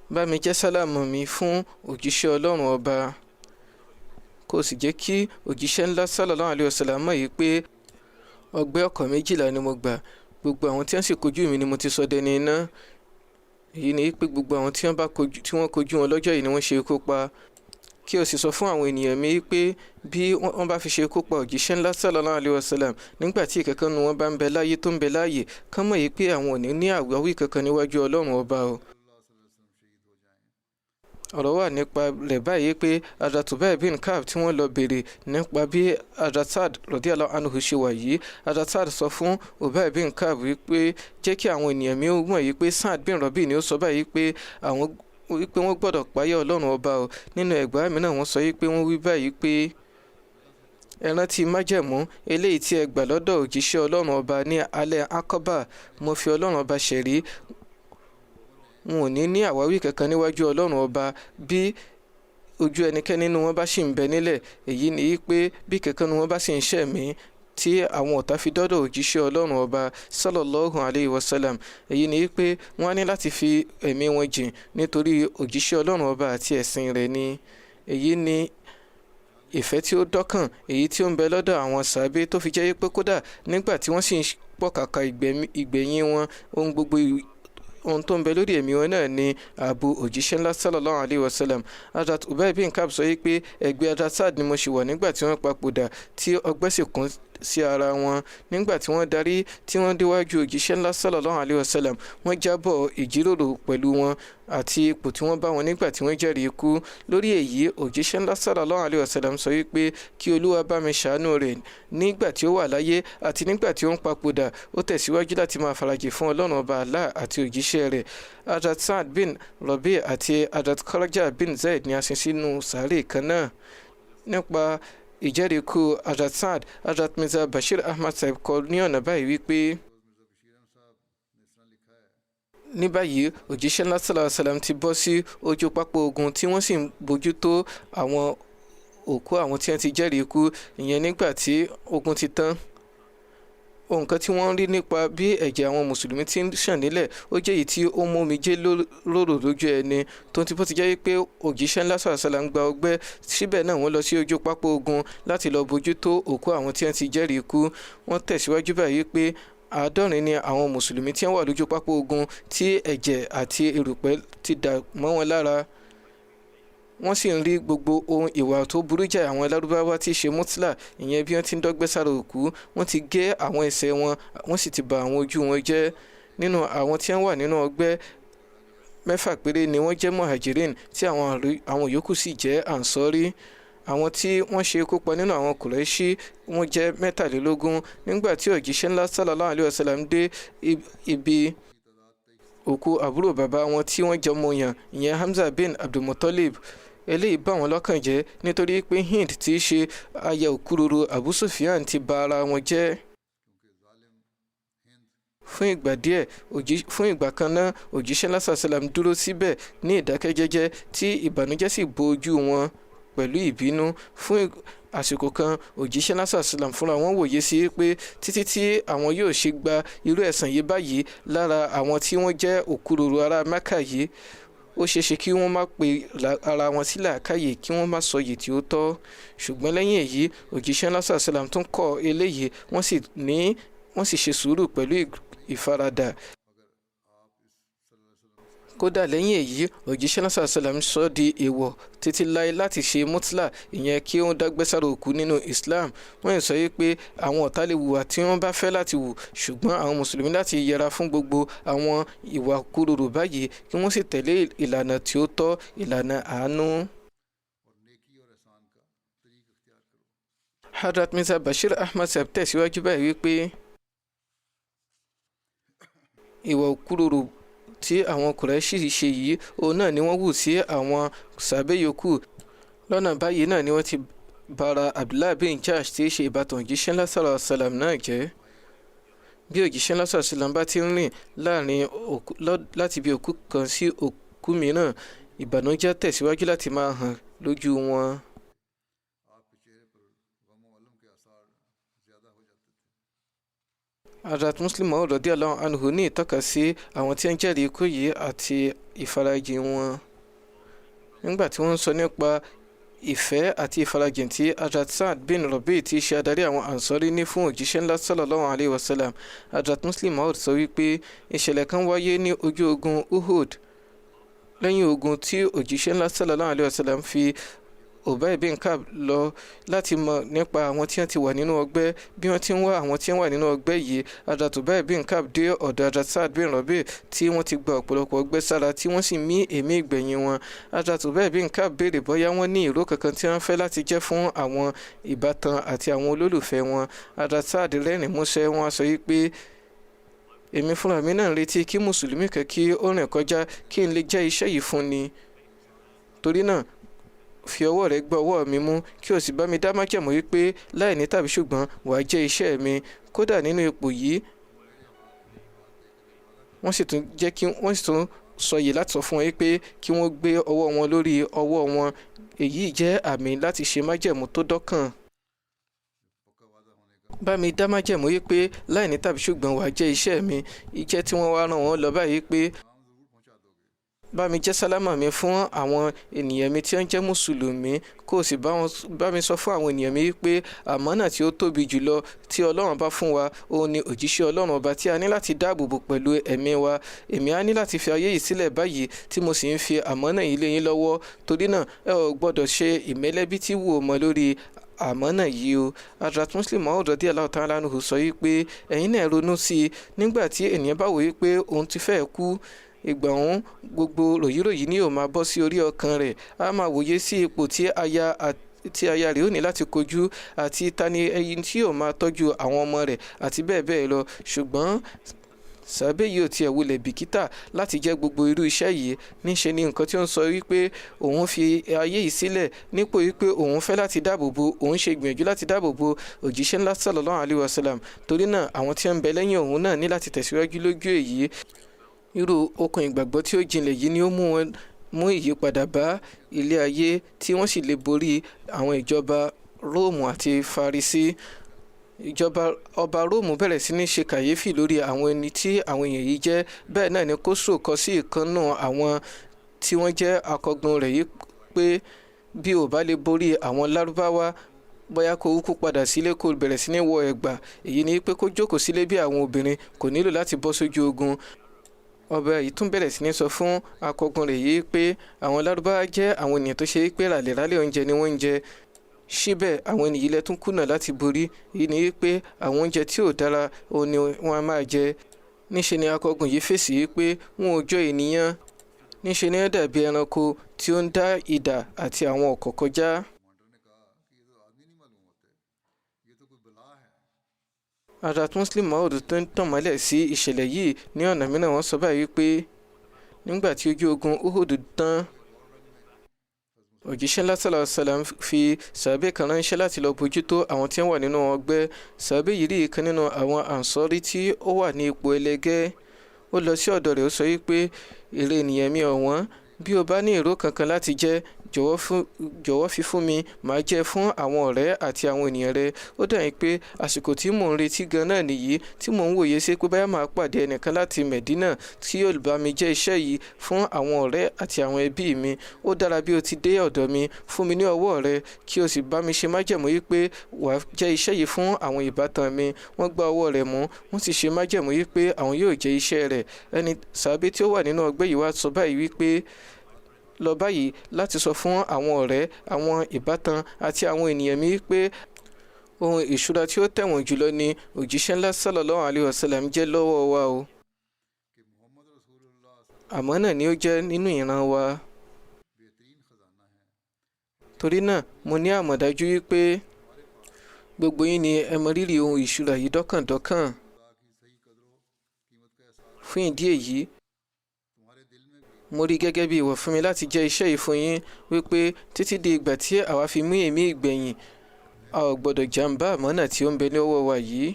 bá mi jẹ́ sálámù mi fún òjíṣẹ́ Ọlọ́run ọba, kó sì jẹ́ kí òjíṣẹ́ ńlá sallallahu alaihi wasallam mọ̀ yìí pé ọgbẹ́ ọkàn 12 ni mo gbà. Gbogbo àwọn tí wọ́n sì kojú mi ni mo ti sọ dẹni iná. Èyí ni pé gbogbo àwọn tí wọ́n kojú wọn lọ́jọ́ yìí ni wọ́n ṣe ikú pa. Kí o sì sọ fún àwọn ènìyàn mi pé bí wọ́n bá fi ṣe ikú pa òjíṣẹ́ ńlá sallallahu alaihi wasallam nígbà tí ìkankan nu wọn bá ń bẹ láyé tó ń bẹ láàyè, kán mọ̀ yìí pé àwọn ò ní àwáwí kankan níwájú Ọlọ́run ọba o. Ọ̀rọ̀ wà nípa rẹ̀ báyìí pé Hazrat Ubay bin Ka'b tí wọ́n lọ béèrè nípa bí Hazrat Saad radiyallahu anhu ṣe wà yìí. Hazrat Saad sọ fún Ubay bin Ka'b wípé jẹ́ kí àwọn ènìyàn mi mọ̀ yìí pé Saad bin Rabi ni ó sọ báyìí pé wọ́n gbọ́dọ̀ páyà Ọlọ́run ọba o. Nínú ẹgbàá mìíràn wọ́n sọ wípé wọ́n wí báyìí pé ẹ rántí májẹ̀mú eléyìí tí ẹ gbà lọ́dọ̀ òjíṣẹ́ Ọlọ́run ọba ní alẹ́ Aqaba. Mo fi Ọlọ́run ọba ṣẹ̀rí, wọn ò ní àwáwí kankan níwájú Ọlọ́run ọba bí ojú ẹnikẹ́ni nínú wọn bá sì ń bẹ nílẹ̀. Èyí ni pé bí kankan nínú wọn bá sì ń ṣẹ̀mí tí àwọn ọ̀tá fi dọ́dọ̀ òjíṣẹ́ Ọlọ́run ọba sallallahu alayhi wa sallam. Èyí ni pé wọ́n á ní láti fi ẹ̀mí wọn jìn nítorí òjíṣẹ́ Ọlọ́run ọba àti ẹ̀sìn rẹ̀ ni. Èyí ni ìfẹ́ tí ó dọ́kàn èyí tí ó ń bẹ lọ́dọ̀ àwọn sàábé tó fi jẹ́ pé kódà nígbà tí wọ́n sì ń pọ̀kàkà ìgbẹ̀yìn wọn, ohun tó ń bẹ lórí ẹ̀mí wọn náà ni ààbò òjíṣẹ́ ńlá sallallahu alayhi wa sallam. Hazrat Ubay bin Ka'b sọ wípé ẹgbẹ́ Hazrat Saad ni mo ṣì wà nígbà tí wọ́n papòdà tí ọgbẹ́ sì kún sí ara wọn. Nígbà tí wọ́n darí tí wọ́n déwájú òjíṣẹ́ ńlá sallallahu alayhi wa sallam, wọ́n jábọ̀ ìjíròrò pẹ̀lú wọn àti ipò tí wọ́n bá wọn nígbà tí wọ́n jẹ́rìí ikú. Lórí èyí òjíṣẹ́ ńlá sallallahu alayhi wa sallam sọ wípé kí Olúwa bá mi ṣàánú rẹ̀ nígbà tí ó wà láyé àti nígbà tí ó ń papòdà. Ó tẹ̀síwájú láti máa farajì fún Ọlọ́run ọba Allah àti òjíṣẹ́ rẹ̀. Hazrat Saad bin Rabi àti Hazrat Kharaja bin Zaid ni a sin sínú sàárè kan náà. Nípa ìjẹ́rìí ikú Hazrat Saad, Hazrat Mirza Bashir Ahmad Sahib kọ ní ọ̀nà báyìí wípé ní báyìí òjíṣẹ́ ńlá sallallahu alaihi wasallam ti bọ́ sí ojú pápá ogun tí wọ́n sì ń bójútó àwọn òkú àwọn tí wọ́n ti jẹ́rìí ikú. Ìyẹn nígbà tí ogun ti tán. Ohun kan tí wọ́n rí nípa bí ẹ̀jẹ̀ àwọn mùsùlùmí ti ń ṣàn nílẹ̀ ó jẹ́ èyí tí ó mú omijé lóró lójú ẹni. tó ti bó ti jẹ́ pé òjíṣẹ́ ńlá sallallahu alaihi wasallam ń gba ọgbẹ́, síbẹ̀ náà wọ́n lọ sí ojú pápá ogun láti lọ bójútó òkú àwọn tí wọ́n ti jẹ́rìí ikú. Wọ́n tẹ̀síwájú báyìí pé 70 ni àwọn mùsùlùmí tí wọ́n wà lójú pápá ogun tí ẹ̀jẹ̀ àti erùpẹ̀ ti dà mọ́ wọn lára. Wọ́n sì ń rí gbogbo ohun ìwà tó burú jáì àwọn Lárúbáwá tí í ṣe mutla, ìyẹn bí wọ́n ti ń dọ́gbẹ́ sára òkú. Wọ́n ti gé àwọn ẹsẹ̀ wọn, wọ́n sì ti bà àwọn ojú wọn jẹ́. Nínú àwọn tí wọ́n wà nínú ọgbẹ́ 6 péré ni wọ́n jẹ́ muhajirin tí àwọn yòókù sì jẹ́ ansori. Àwọn tí wọ́n ṣe ikú pa nínú àwọn Quraishi wọ́n jẹ́ 23. Nígbà tí òjíṣẹ́ ńlá sallallahu alaihi wasallam dé ibi òkú àbúrò bàbá wọn tí wọ́n jẹ́ ọmọ yàn, ìyẹn Hamza bin Abdul Muttalib, eléyìí bà wọ́n lọ́kàn jẹ́ nítorí pé Hind tí í ṣe aya òkúròrò Abu Sufyan ti bà ara wọn jẹ́. Fún ìgbà díẹ̀, fún ìgbà kan náà òjíṣẹ́ ńlá sallallahu alaihi wasallam dúró síbẹ̀ ní ìdákẹ́jẹ́jẹ́ tí ìbànújẹ́ sì bo ojú wọn pẹ̀lú ìbínú. Fún àsìkò kan òjíṣẹ́ ńlá sallallahu alaihi wasallam fúnra wọn wòye sí pé títí tí àwọn yóò ṣe gba irú ẹ̀san yìí báyìí lára àwọn tí wọ́n jẹ́ òkúròrò ará Mẹ́kà yìí, ó ṣeéṣe kí wọ́n má pe ara wọn sí làákàyè, kí wọ́n má sọ èyí tí ó tọ́. Ṣùgbọ́n lẹ́yìn èyí òjíṣẹ́ ńlá sallallahu alaihi wasallam tún kọ̀ eléyìí, wọ́n sì ṣe sùúrù pẹ̀lú ìfaradà. Kódà lẹ́yìn èyí òjíṣẹ́ náà sallallahu alaihi wasallam sọ di èèwọ̀ títí láé láti ṣe mutla, ìyẹn kí wọ́n dágbẹ́ sára òkú nínú Islam. Wọ́n sọ pé àwọn ọ̀tá lè hùwà tí wọ́n bá fẹ́ láti hù, ṣùgbọ́n àwọn mùsùlùmí láti yẹra fún gbogbo àwọn ìwà kúròrò báyìí kí wọ́n sì tẹ̀lé ìlànà tí ó tọ́, ìlànà àánú. Hazrat Mirza Bashir Ahmad Sahib tẹ̀síwájú báyìí wípé ìwà kúròrò tí àwọn Quraishi ṣe yìí òun náà ni wọ́n hù sí àwọn sàbẹ̀ yòókù. Lọ́nà báyìí náà ni wọ́n ti bara Abdullah bin Jahsh tí í ṣe ìbátan òjíṣẹ́ ńlá sallallahu alaihi wasallam náà jẹ́. Bí òjíṣẹ́ ńlá sallallahu alaihi wasallam bá ti ń rìn láti bí òkú kan sí òkú mìíràn, ìbànújẹ́ tẹ̀síwájú láti máa hàn lójú wọn. Hazrat Muslim Maud radiyallahu anhu ní ìtọ́ka sí àwọn tí ń jẹ́rìí ikú yìí àti ìfarajìn wọn. Nígbà tí wọ́n ń sọ nípa ìfẹ́ àti ìfarajìn tí Hazrat Saad bin Rabi tí ṣe adarí àwọn Ansari ní fún òjíṣẹ́ ńlá sallallahu alaihi wasallam, Hazrat Muslim Maud sọ wípé ìṣẹ̀lẹ̀ kan wáyé ní ojú ogun Uhud. Lẹ́yìn ogun tí òjíṣẹ́ ńlá sallallahu alaihi wasallam fi Ubay bin Ka'b lọ láti mọ̀ nípa àwọn tí wọ́n ti wà nínú ọgbẹ́. Bí wọ́n ti ń wá àwọn tí wọ́n wà nínú ọgbẹ́ yìí, Hazrat Ubay bin Ka'b dé ọ̀dọ̀ Hazrat Saad bin Rabi tí wọ́n ti gba ọ̀pọ̀lọpọ̀ ọgbẹ́ sára tí wọ́n sì mí èémí ìgbẹ̀yìn wọn. Hazrat Ubay bin Ka'b béèrè bóyá wọ́n ní ìró kankan tí wọ́n fẹ́ láti jẹ́ fún àwọn ìbátan àti àwọn olólùfẹ́ wọn. Hazrat Saad rẹ́rìn músẹ́, wọ́n sọ wípé èmi fúnra mi náà ń retí kí mùsùlùmí kan kí ó rìn kọjá kí n lè jẹ́ iṣẹ́ yìí fún ni. Torí náà fi ọwọ́ rẹ gbá ọwọ́ mi mú kí o sì bá mi dá májẹ̀mú wípé láì ní tàbí ṣùgbọ́n wàá jẹ́ iṣẹ́ mi. Kódà nínú ipò yìí wọ́n sì tún sọ yìí láti sọ fún wọn wípé kí wọ́n gbé ọwọ́ wọn lórí ọwọ́ wọn. Èyí jẹ́ àmì láti ṣe májẹ̀mú tó dọ́kàn. Bá mi dá májẹ̀mú wípé láì ní tàbí ṣùgbọ́n wàá jẹ́ iṣẹ́ mi. Iṣẹ́ tí wọ́n wá rán wọn lọ báyìí pé bá mi jẹ́ sálámà mi fún àwọn ènìyàn mi tí wọ́n jẹ́ mùsùlùmí, kó o sì bá mi sọ fún àwọn ènìyàn mi pé àmánà tí ó tóbi jùlọ tí Ọlọ́run bá fún wa òun ni òjíṣẹ́ Ọlọ́run ọba tí a ní láti dáàbòbò pẹ̀lú ẹ̀mí wa. Èmi á ní láti fi ayé yìí sílẹ̀ báyìí tí mo sì ń fi àmánà yìí lé yín lọ́wọ́. Torí náà ẹ ò gbọ́dọ̀ ṣe ìmẹ́lẹ́ bí tí wù ó mọ́ lórí àmánà yìí o. Hazrat Muslim Maud radiyallahu ta'ala anhu sọ wípé ẹ̀yin náà ronú sí i nígbà tí ènìyàn bá wò wípé òun ti fẹ́ kú ìgbà òun gbogbo ròyìnròyìn ni yóò máa bọ́ sí orí ọkàn rẹ̀ á máa wòye sí ipò tí aya rẹ̀ ó ní láti kojú àti tani ẹyin tí yóò máa tọ́jú àwọn ọmọ rẹ̀ àti bẹ́ẹ̀ bẹ́ẹ̀ lọ. Ṣùgbọ́n sàbẹ̀ yìí ò tiẹ̀ wulẹ̀ bìkítà láti jẹ́ gbogbo irú iṣẹ́ yìí. Níṣe ni nǹkan tí ó ń sọ wípé òun fi ayé yìí sílẹ̀ nípò wípé òun fẹ́ láti dáàbòbò òun ṣe gbìyànjú láti dáàbòbò òjíṣẹ́ ńlá sallallahu alaihi wasallam. Torí náà àwọn tí ń bẹ lẹ́yìn òun náà ní láti tẹ̀síwájú lójú èyí. Irú okùn ìgbàgbọ́ tí ó jinlẹ̀ yìí ni ó mú ìyípadà bá ilé ayé tí wọ́n sì lè borí àwọn ìjọba Róòmù àti Farisí. Ìjọba ọba Róòmù bẹ̀rẹ̀ sí ní ṣe kàyéfì lórí àwọn ẹni tí àwọn èèyàn yìí jẹ́. Bẹ́ẹ̀ náà ni Kósrò kọ sí ìkànnà àwọn tí wọ́n jẹ́ akọgun rẹ̀ yìí pé bí ò bá lè borí àwọn Lárúbáwá bóyá kó kú padà sílé kó bẹ̀rẹ̀ sí ní wọ ẹ̀gbà. Èyí ni pé kó jókòó sílé bí àwọn obìnrin, kò nílò láti bọ́ sójú ogun. Ọba yìí tún bẹ̀rẹ̀ sí ní sọ fún akọgun rẹ̀ yìí pé àwọn Lárúbáwá jẹ́ àwọn ènìyàn tó ṣe pé ràlẹ̀ràlẹ̀ oúnjẹ ni wọ́n ń jẹ. Síbẹ̀ àwọn ènìyàn ilẹ̀ tún kùnà láti borí. Èyí ni pé àwọn oúnjẹ tí ò dára òun ni wọ́n á máa jẹ. Níṣe ni akọgun yìí fèsì pé wọn ò jọ ènìyàn. Níṣe ni ó dàbí ẹranko tí ó ń dá idà àti àwọn ọ̀kọ̀ kọjá. Hazrat Muslim Maud tó ń tàn mọ́lẹ̀ sí ìṣẹ̀lẹ̀ yìí ní ọ̀nà mìíràn. Wọ́n sọ báyìí wípé nígbà tí ojú ogun Uhud tán, òjíṣẹ́ ńlá sallallahu alaihi wasallam fi sàbẹ̀ kan ránṣẹ́ láti lọ bójútó àwọn tí wọ́n wà nínú ọgbẹ́. Sàbẹ̀ yìí rí ìkan nínú àwọn Ansari tí ó wà ní ipò ẹlẹgẹ́. Ó lọ sí ọ̀dọ̀ rẹ̀, ó sọ wípé èrè ènìyàn mi ọ̀wọ́n, bí o bá ní èrò kankan láti jẹ jọ̀wọ́ fi fún mi, màá jẹ fún àwọn ọ̀rẹ́ àti àwọn ènìyàn rẹ. Ó dàbí pé àsìkò tí mò ń retí gan náà nìyí, tí mò ń wòye sí pé báyà máa pàdé ẹnìkan láti Mẹ̀dínà tí yóò bá mi jẹ́ iṣẹ́ yìí fún àwọn ọ̀rẹ́ àti àwọn ẹbí mi. Ó dára bí o ti dé ọ̀dọ̀ mi, fún mi ní ọwọ́ rẹ kí o sì bá mi ṣe májẹ̀mú yìí pé wà á jẹ́ iṣẹ́ yìí fún àwọn ìbátan mi. Wọ́n gbá ọwọ́ rẹ̀ mú, wọ́n sì ṣe májẹ̀mú yìí pé àwọn yóò jẹ́ iṣẹ́ rẹ̀. Ẹni sàbẹ̀ tí ó wà nínú ọgbẹ́ yìí wá sọ báyìí wípé lọ báyìí láti sọ fún àwọn ọ̀rẹ́, àwọn ìbátan àti àwọn ènìyàn mi pé ohun ìṣúra tí ó tẹ̀wọ̀n jùlọ ni òjíṣẹ́ ńlá sallallahu alaihi wasallam jẹ́ lọ́wọ́ wa o. Àmánà ni ó jẹ́ nínú ìran wa. Torí náà mo ní àmọ̀dájú wípé gbogbo yín ni ẹ mọ rírì ohun ìṣúra yìí dọ́kàndọ́kàn. Fún ìdí èyí, mo rí gẹ́gẹ́ bí ìwọ̀ fún mi láti jẹ́ iṣẹ́ yìí fún yín wípé títí di ìgbà tí àwa fi mú ẹ̀mí ìgbẹ̀yìn, a ò gbọ́dọ̀ jàǹbá àmánà tí ó ń bẹ lọ́wọ́ wa yìí.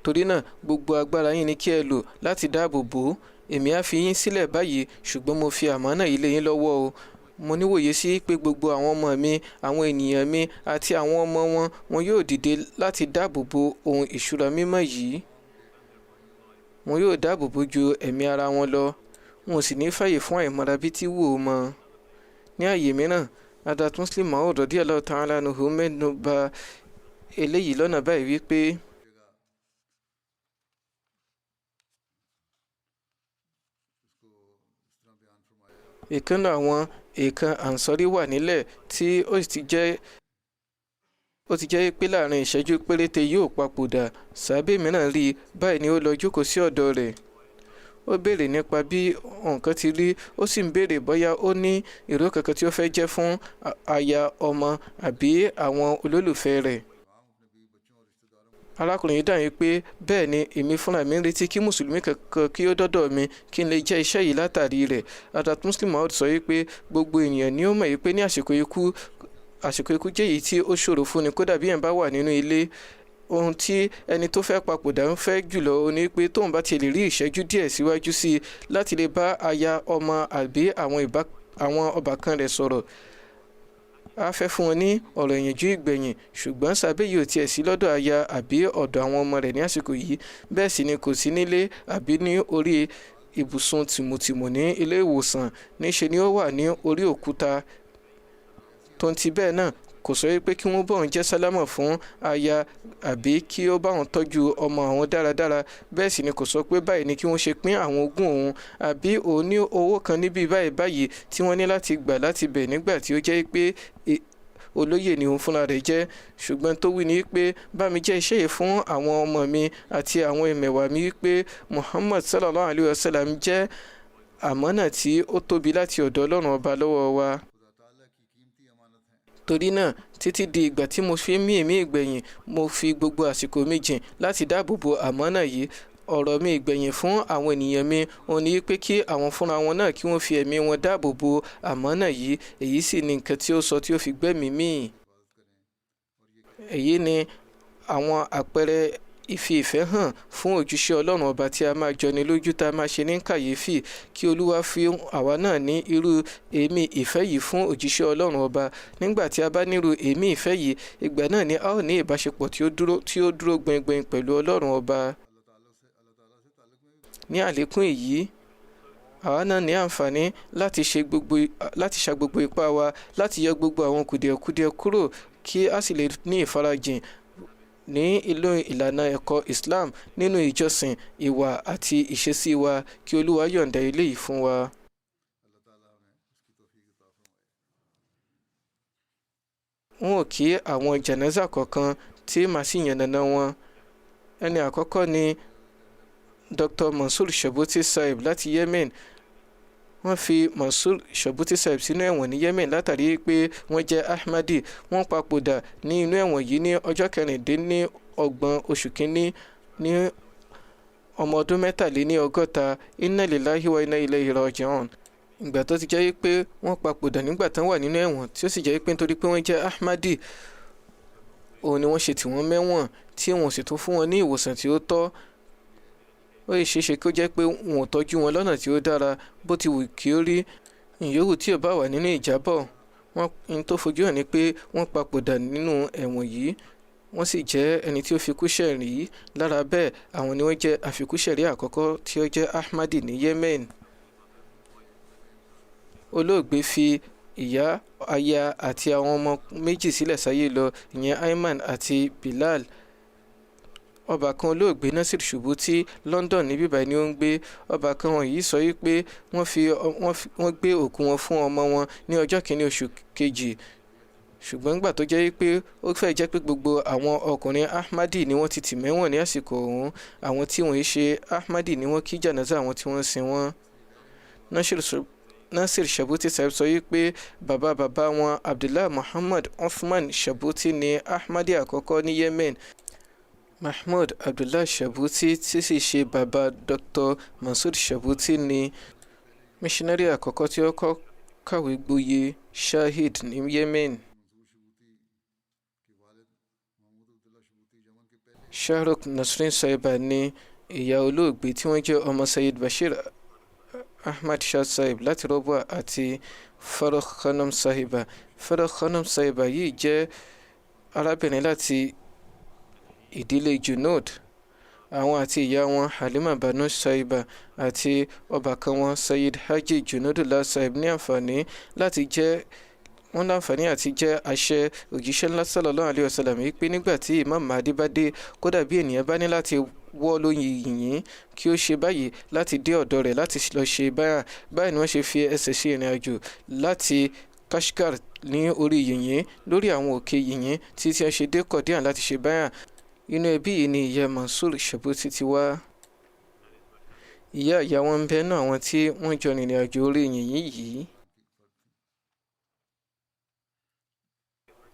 Torí náà gbogbo agbára yín ni kí ẹ lò láti dáàbò bò ó. Èmi á fi yín sílẹ̀ báyìí, ṣùgbọ́n mo fi àmánà yìí lé yín lọ́wọ́ o. Mo níwòye sí pé gbogbo àwọn ọmọ mi, àwọn ènìyàn mi àti àwọn ọmọ wọn yóò dìde láti dáàbò bò ohun ìṣúra mímọ́ yìí. Wọn yóò dáàbò bò ju ẹ̀mí ara wọn lọ. Wọn ò sì ní fàyè fún àìmọ̀ra bí tí wò ó mọ́. Ní àyè mìíràn, Hazrat Muslim Maud radiyallahu ta'ala anhu mẹ́nu bà eléyìí lọ́nà báyìí wípé ìkànnà àwọn èèkàn Ansari wà nílẹ̀ tí ó ti jẹ́ pé láàrin ìṣẹ́jú péréte yóò papòdà. Sàbẹ̀ mìíràn rí báyìí ni ó lọ jókòó sí ọ̀dọ̀ rẹ̀. Ó béèrè nípa bí nǹkan ti rí, ó sì ń béèrè bóyá ó ní ìró kankan tí ó fẹ́ jẹ́ fún aya, ọmọ àbí àwọn olólùfẹ́ rẹ̀. Arákùnrin yìí dáhùn pé bẹ́ẹ̀ ni èmi fúnra mi ń retí kí mùsùlùmí kankan kí ó dọ́dọ̀ mi kí n lè jẹ́ iṣẹ́ yìí látàrí rẹ̀. Hazrat Muslim Maud sọ wípé gbogbo ènìyàn ni ó mọ̀ wípé ní àsìkò ikú jẹ́ èyí tí ó ṣòro fún ni, kódà bí èèyàn bá wà nínú ilé. Ohun tí ẹni tó fẹ́ papòdà ń fẹ́ jùlọ ó ní pé tóun bá ti lè rí ìṣẹ́jú díẹ̀ síwájú sí i láti lè bá aya, ọmọ àbí àwọn ọbàkan rẹ̀ sọ̀rọ̀. A fẹ́ fún wọn ní ọ̀rọ̀ ìyànjú ìgbẹ̀yìn, ṣùgbọ́n sàbẹ̀ yìí ò tiẹ̀ sí lọ́dọ̀ aya àbí ọ̀dọ̀ àwọn ọmọ rẹ̀ ní àsìkò yìí. Bẹ́ẹ̀ sì ni kò sí nílé àbí ní orí ibùsùn tìmùtìmù ní ilé ìwòsàn. Níṣe ni ó wà ní orí òkúta. Tó ń ti bẹ́ẹ̀ náà kò sọ wípé kí wọ́n bá òun jẹ́ sálámà fún aya àbí kí ó bá òun tọ́jú ọmọ àwọn dáradára. Bẹ́ẹ̀ sì ni kò sọ pé báyìí ni kí wọ́n ṣe pín àwọn ogún òun àbí òun ní owó kan níbí báyìí tí wọ́n ní láti gbà láti bẹ̀ nígbà tí ó jẹ́ pé olóyè ni òun fúnra rẹ̀ jẹ́, ṣùgbọ́n tó wí ni pé bá mi jẹ́ iṣẹ́ yìí fún àwọn ọmọ mi àti àwọn ẹ̀mẹ̀wà mi pé Muhammad sallallahu alayhi wa sallam jẹ́ àmánà tí ó tóbi láti ọ̀dọ̀ Ọlọ́run ọba lọ́wọ́ wa. Torí náà títí di ìgbà tí mo fi mí èémí ìgbẹ̀yìn mo fi gbogbo àsìkò mi jìn láti dáàbò bo àmánà yìí. Ọ̀rọ̀ mi ìgbẹ̀yìn fún àwọn ènìyàn mi òun ni pé kí àwọn fúnra wọn náà kí wọ́n fi ẹ̀mí wọn dáàbò bo àmánà yìí. Èyí sì ni nǹkan tí ó sọ tí ó fi gbẹ́mìí mì. Èyí ni àwọn àpẹẹrẹ ìfi ìfẹ́ hàn fún òjíṣẹ́ Ọlọ́run ọba tí a máa jọni lójú tá a máa ṣe ní kàyéfì. Kí Olúwa fi àwa náà ní irú èémí ìfẹ́ yìí fún òjíṣẹ́ Ọlọ́run ọba. Nígbà tí a bá nírú èémí ìfẹ́ yìí, ìgbà náà ni a ó ní ìbáṣepọ̀ tí ó dúró gbẹngbẹng pẹ̀lú Ọlọ́run ọba. Ní àlékún èyí, àwa náà ní àǹfààní láti ṣa gbogbo ipá wa láti yọ gbogbo àwọn kùdìẹ̀kudiẹ kúrò kí a sì lè ní ìfarajìn ní ìlò ìlànà ẹ̀kọ́ Islam nínú ìjọsìn, ìwà àti ìṣesí wa. Kí Olúwa yọ̀ǹda eléyìí fún wa. Wọn ò kí àwọn jánásà kọ̀ọ̀kan tí màá sì yànnàná wọn. Ẹni àkọ́kọ́ ni Dr. Mansour Shabuti Saib láti Yemen. Wọ́n fi Mansour Shabuti Saib sínú ẹ̀wọ̀n ní Yemen látàrí pé wọ́n jẹ́ Ahmadi. Wọ́n papòdà ní inú ẹ̀wọ̀n yìí ní ọjọ́ 26 oṣù kínní ní ọmọ ọdún 63. Inna lillahi wa inna ilayhi raji'un. Ìgbà tó ti jẹ́ pé wọ́n papòdà nígbà tán wà nínú ẹ̀wọ̀n tí ó sì jẹ́ pé nítorí pé wọ́n jẹ́ Ahmadi òun ni wọ́n ṣe tì wọ́n mẹ́wọ̀n tí wọ́n sì tún fún wọn ní ìwòsàn tí ó tọ́. Ó lè ṣeéṣe kó jẹ́ pé wọn ò tọ́jú wọn lọ́nà tí ó dára bó ti wù kí ó rí. Ìyówù tí ò bá wà nínú ìjábọ̀, wọ́n tó fojú hàn ní pé wọ́n papòdà nínú ẹ̀wọ̀n yìí. Wọ́n sì jẹ́ ẹni tí ó fikúṣẹ̀rí. Lára bẹ́ẹ̀, àwọn ni wọ́n jẹ́ àfikúṣẹ̀rí àkọ́kọ́ tí ó jẹ́ Ahmadi ní Yemen. Olóògbé fi ìyá, aya àti àwọn ọmọ méjì sílẹ̀ sáyé lọ, ìyẹn Ayman àti Bilal. Ọbàkan olóògbé Nasir Shubuti London ní bíbá ni ó ń gbé. Ọbàkan wọn yìí sọ wípé wọ́n gbé òkú wọn fún ọmọ wọn ní ọjọ́ 1 oṣù kejì. Ṣùgbọ́n nígbà tó jẹ́ wípé ó fẹ́ jẹ́ pé gbogbo àwọn ọkùnrin Ahmadi ni wọ́n ti tì mẹ́wọ̀n ní àsìkò ọ̀hún, àwọn tí wọ́n ṣe Ahmadi ni wọ́n kí jánásà àwọn tí wọ́n sin wọ́n. Nasir Shabuti Saib sọ wípé bàbá wọn Abdullah Muhammad Uthman Shabuti ni Ahmadi àkọ́kọ́ ní Yemen. Mahmoud Abdullah Shabuti tí sì ṣe bàbá Dr. Mansour Shabuti ni missionary àkọ́kọ́ tí ó kàwé gboyè Shahid ní Yemen. Shahrukh Nasrin Saiba ni ìyá olóògbé tí wọ́n jẹ́ ọmọ Sayyid Bashir Ahmad Shah Saib láti Rọ́bùà àti Farokh Khanum Sahiba. Farokh Khanum Sahiba yìí jẹ́ arábìnrin láti ìdílé Junaid. Àwọn àti ìyá wọn Halima Banu Saiba àti ọbàkan wọn Sayyid Haji Junaidullah Saib ní àǹfààní àti jẹ́ àṣẹ òjíṣẹ́ ńlá sallallahu alayhi wa sallam yìí pé nígbà tí Imam Mahdi bá dé, kódà bí ènìyàn bá ní láti wọ́ lóyìn yìnyín kí ó ṣe báyìí láti dé ọ̀dọ̀ rẹ̀ láti lọ ṣe báyìí ni wọ́n ṣe fi ẹsẹ̀ ṣe ìrìn àjò láti Kashgar ní orí yìnyín lórí àwọn òkè yìnyín tí wọ́n ṣe dé Qadian láti ṣe báyìí. Inú ẹbí yìí ni ìyá Mansour Shabuti ti wá. Ìyá wọn ń bẹ náà àwọn tí wọ́n jọ rìnrìn àjò orí yìnyín yìí.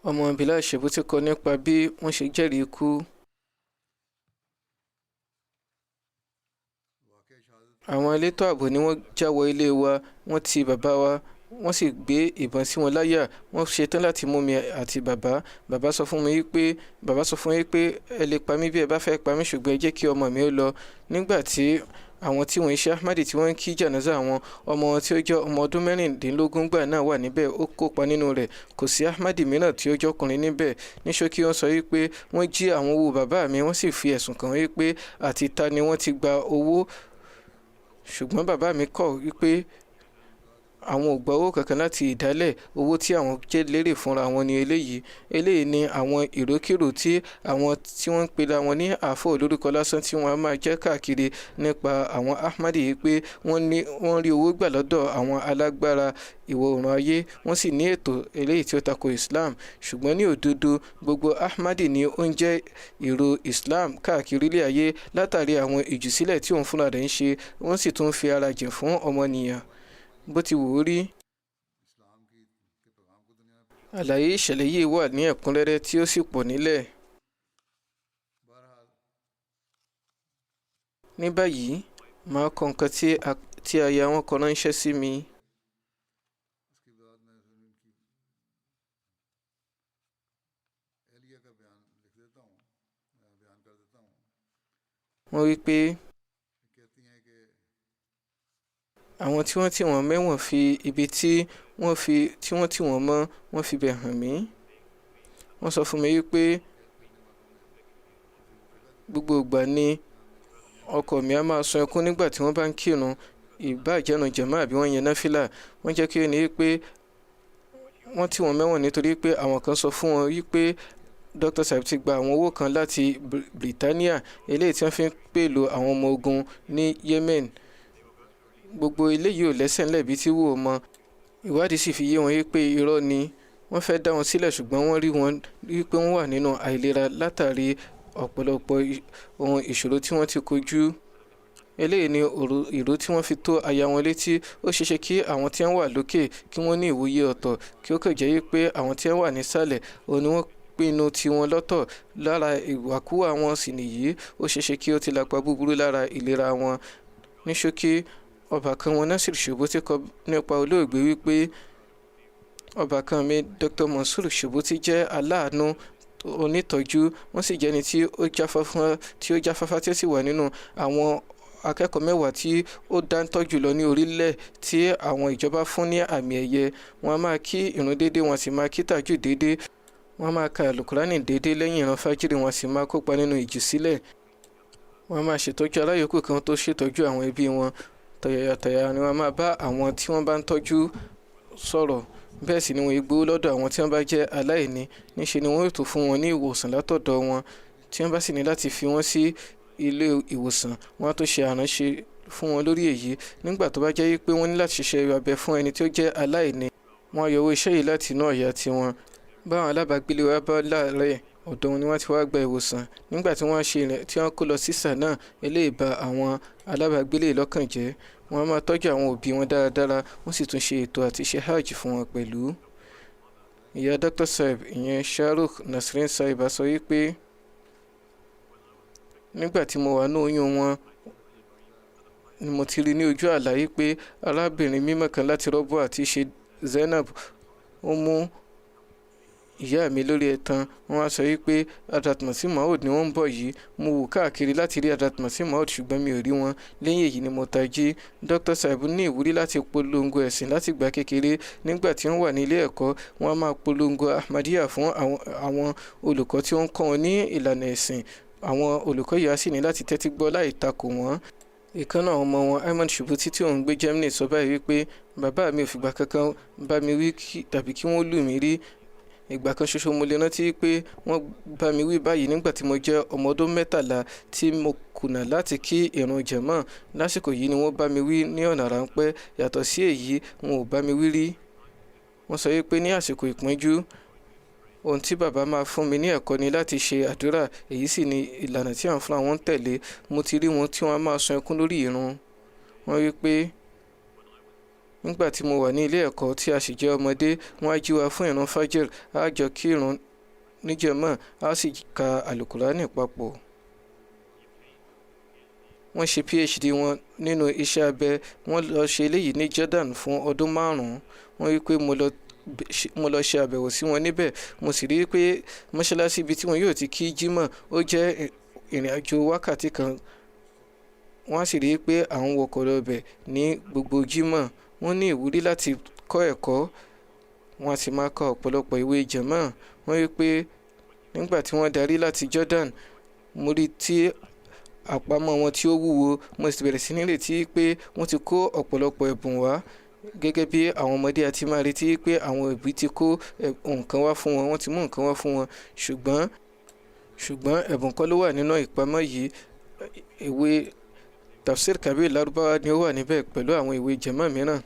Ọmọ Bilal Shabuti kọ nípa bí wọ́n ṣe jẹ́rìí ikú. Àwọn elétò ààbò ni wọ́n já wọ ilé wa, wọ́n ti bàbá wa, wọ́n sì gbé ìbọn sí wọn láyà. Wọ́n ṣetán láti mú mi àti bàbá sọ fún mi pé ẹ lè pa mí bí ẹ bá fẹ́ pa mí, ṣùgbọ́n ẹ jẹ́ kí ọmọ mi ó lọ. Nígbà tí àwọn tí wọ́n ṣe Ahmadi tí wọ́n ń kí jánásà àwọn ọmọ wọn tí ó jẹ́ ọmọ ọdún 16 gbà náà wà níbẹ̀, ó kópa nínú rẹ̀. Kò sí Ahmadi mìíràn tí ó jọkùnrin níbẹ̀. Ní ṣókí wọ́n sọ wípé wọ́n jí àwọn owó bàbá mi, wọ́n sì fi ẹ̀sùn kàn wípé àti ta ni wọ́n ti gba owó. Ṣùgbọ́n bàbá mi kọ̀ wípé àwọn ò gba owó kankan láti ìdálẹ̀, owó tí àwọn jẹ́ lérè fúnra wọn ni eléyìí ni àwọn ìrókèrò tí àwọn tí wọ́n ń pera wọn ní àfọ̀ olórúkọ lásán tí wọ́n á máa jẹ́ káàkiri nípa àwọn Ahmadi yìí pé wọ́n rí owó gbà lọ́dọ̀ àwọn alágbára ìwọ̀ oòrùn ayé, wọ́n sì ní ètò eléyìí tí ó tako Islam. Ṣùgbọ́n ní òdodo gbogbo Ahmadi ni ó ń jẹ́ ìró Islam káàkiri ilé ayé látàrí àwọn ìjùsílẹ̀ tí òun fúnra rẹ̀ ń ṣe, wọ́n sì tún fi ara jìn fún ọmọnìyàn bó ti wù ú rí. Àlàyé ìṣẹ̀lẹ̀ yìí wà ní ẹ̀kúnrẹ́rẹ́ tí ó sì pọ̀ nílẹ̀. Ní báyìí màá kọ nǹkan tí aya wọn kọ ránṣẹ́ sí mi. Wọ́n wí pé àwọn tí wọ́n tì wọ́n mẹ́wọ̀n fi ibi tí wọ́n tì wọ́n mọ́ wọ́n fi bẹ̀ hàn mí. Wọ́n sọ fún mi wípé gbogbo ìgbà ni ọkọ mi á máa sun ẹkún nígbà tí wọ́n bá ń kírun, ìbáàjẹ́nu jàmá àbí wọ́n yẹn náfìlà. Wọ́n jẹ́ kí ó ní wípé wọ́n tì wọ́n mẹ́wọ̀n nítorí pé àwọn kan sọ fún wọn wípé Dr. Saib ti gba àwọn owó kan láti Britania eléyìí tí wọ́n fi ń pèlò àwọn ọmọ ogun ní Yemen. Gbogbo eléyìí ò lẹ́sẹ̀ ńlẹ̀ bí tí wò ó mọ. Ìwádìí sì fi yé wọn wípé irọ́ ni. Wọ́n fẹ́ dá wọn sílẹ̀ ṣùgbọ́n wọ́n rí wọn wípé wọ́n wà nínú àìlera látàrí ọ̀pọ̀lọpọ̀ ohun ìṣòro tí wọ́n ti kojú. Eléyìí ni ìró tí wọ́n fi tó aya wọn létí. Ó ṣeéṣe kí àwọn tí wọ́n wà lókè kí wọ́n ní ìwòye ọ̀tọ̀, kí ó kàn jẹ́ wípé àwọn tí wọ́n wà nísàlẹ̀ òun ni wọ́n pinnu tiwọn lọ́tọ̀ lára ìwàkúwà wọn sì nìyí. Ó ṣeéṣe kí ó ti lapa búburú lára ìlera wọn. Ní ṣókí, ọbàkan wọn Nasir Shubuti kọ nípa olóògbé wípé ọbàkan mi Dr. Mansur Shubuti jẹ́ aláàánú onítọ́jú, wọ́n sì jẹ́ni tí ó jáfáfá tí ó sì wà nínú àwọn akẹ́kọ̀ọ́ 10 tí ó dáńtọ́ jùlọ ní orílẹ̀ tí àwọn ìjọba fún ní àmì ẹ̀yẹ. Wọ́n á máa kí ìrun déédé, wọ́n sì máa kí tàjú déédé, wọ́n á máa ka àlùkùránì déédé lẹ́yìn ìran fájírì, wọ́n sì máa kópa nínú ìjùsílẹ̀. Wọ́n á máa ṣètọ́jú aláyòókù kan tó ṣètọ́jú àwọn ẹbí wọn. Tọ̀yàyàtọ̀yà ni wọ́n máa bá àwọn tí wọ́n bá ń tọ́jú sọ̀rọ̀. Bẹ́ẹ̀ sì ni wọ́n gbowó lọ́dọ̀ àwọn tí wọ́n bá jẹ́ aláìní. Níṣe ni wọ́n yóò tó fún wọn ní ìwòsàn látọ̀dọ̀ wọn. Tí wọ́n bá sì ní láti fi wọ́n sí ilé ìwòsàn, wọ́n á tó ṣe àránṣe fún wọn lórí èyí. Nígbà tó bá jẹ́ wípé wọ́n ní láti ṣiṣẹ́ abẹ fún ẹni tí ó jẹ́ aláìní, wọ́n á yọ owó iṣẹ́ yìí láti inú ọ̀yà tiwọn. Báwọn alábàágbélé wa bá láàárẹ̀, ọ̀dọ̀ wọn ni wọ́n ti wá gba ìwòsàn. Nígbà tí wọ́n kó lọ sí Sànà, eléyìí ba àwọn alábàágbélé lọ́kàn jẹ́. Wọ́n á máa tọ́jú àwọn òbí wọn dáradára, wọ́n sì tún ṣe ètò àti ṣe hajj fún wọn pẹ̀lú. Ìyá Dr. Saib, ìyẹn Shahrukh Nasreen Saib, sọ wípé nígbà tí mo wà ní oyún wọn ni mo ti rí ní ojú àlá pé arábìnrin mímọ́ kan láti Rọ́bù àti ṣe Zainab ó mú ìyá mi lórí ẹ̀tàn. Wọ́n á sọ wípé Hazrat Masih Maud ni wọ́n ń bọ̀ yìí. Mo wò káàkiri láti rí Hazrat Masih Maud ṣùgbọ́n mi ò rí wọn. Lẹ́yìn èyí ni mo tají. Dr. Saib ní ìwúrí láti polongo ẹ̀sìn láti ìgbà kékeré. Nígbà tí wọ́n wà ní ilé ẹ̀kọ́, wọ́n á máa polongo Ahmadiyya fún àwọn olùkọ́ tí wọ́n ń kọ́ wọn ní ìlànà ẹ̀sìn. Àwọn olùkọ́ yìí á sì ní láti tẹ́tí gbọ́ láì takò wọ́n. Ìkan náà ọmọ wọn Ayman Shubuti tí òun gbé Germany sọ báyìí wípé bàbá mi ò fìgbà kankan bá mi wí tàbí kí wọ́n lù mí rí. Ìgbà kan ṣoṣo mo lè rántí pé wọ́n bá mi wí báyìí nígbà tí mo jẹ́ ọmọ ọdún 13 tí mo kùnà láti kí ìrun jàmá. Lásìkò yìí ni wọ́n bá mi wí ní ọ̀nà ráńpẹ́. Yàtọ̀ sí èyí, wọn ò bá mi wí rí. Wọ́n sọ wípé ní àsìkò ìpọ́njú, ohun tí bàbá máa fún mi ní ẹ̀kọ́ ni láti ṣe àdúrà. Èyí sì ni ìlànà tí àwọn fúnra wọn tẹ̀lé. Mo ti rí wọn tí wọ́n máa sun ẹkún lórí ìrun. Wọ́n wí pé nígbà tí mo wà ní ilé ẹ̀kọ́ tí a sì jẹ́ ọmọdé, wọ́n á jí wa fún ìrun fajr, á jọ kí ìrun ní jàmá, á sì ka àlùkùránì papọ̀. Wọ́n ṣe PhD wọn nínú iṣẹ́ abẹ. Wọ́n lọ ṣe eléyìí ní Jordan fún ọdún 5. Wọ́n wí pé mo lọ ṣe àbẹ̀wò sí wọn níbẹ̀. Mo sì rí pé mọ́ṣáláṣí ibi tí wọn yóò ti kí jímọ̀ ó jẹ́ ìrìn àjò wákàtí kan. Wọ́n á sì rí pé àwọn wọkọ̀ lọ bẹ̀ ní gbogbo jímọ̀. Wọ́n ní ìwúrí láti kọ́ ẹ̀kọ́. Wọ́n á sì máa kọ ọ̀pọ̀lọpọ̀ ìwé jàmá. Wọ́n wí pé nígbà tí wọ́n darí láti Jordan, mo rí tí àpamọ́ wọn tí ó wúwo. Mo sì bẹ̀rẹ̀ sí ní retí pé wọ́n ti kó ọ̀pọ̀lọpọ̀ ẹ̀bùn wá. gẹ́gẹ́ bí àwọn ọmọdé àti máa retí pé àwọn òbí ti kó nǹkan wá fún wọn, wọ́n ti mú nǹkan wá fún wọn, ṣùgbọ́n ẹ̀bùn kọ́ ló wà nínú ìpamọ́ yìí. Ìwé Tafsir Kabir Lárúbáwá ni ó wà níbẹ̀ pẹ̀lú àwọn ìwé jẹ̀mọ́ mìíràn.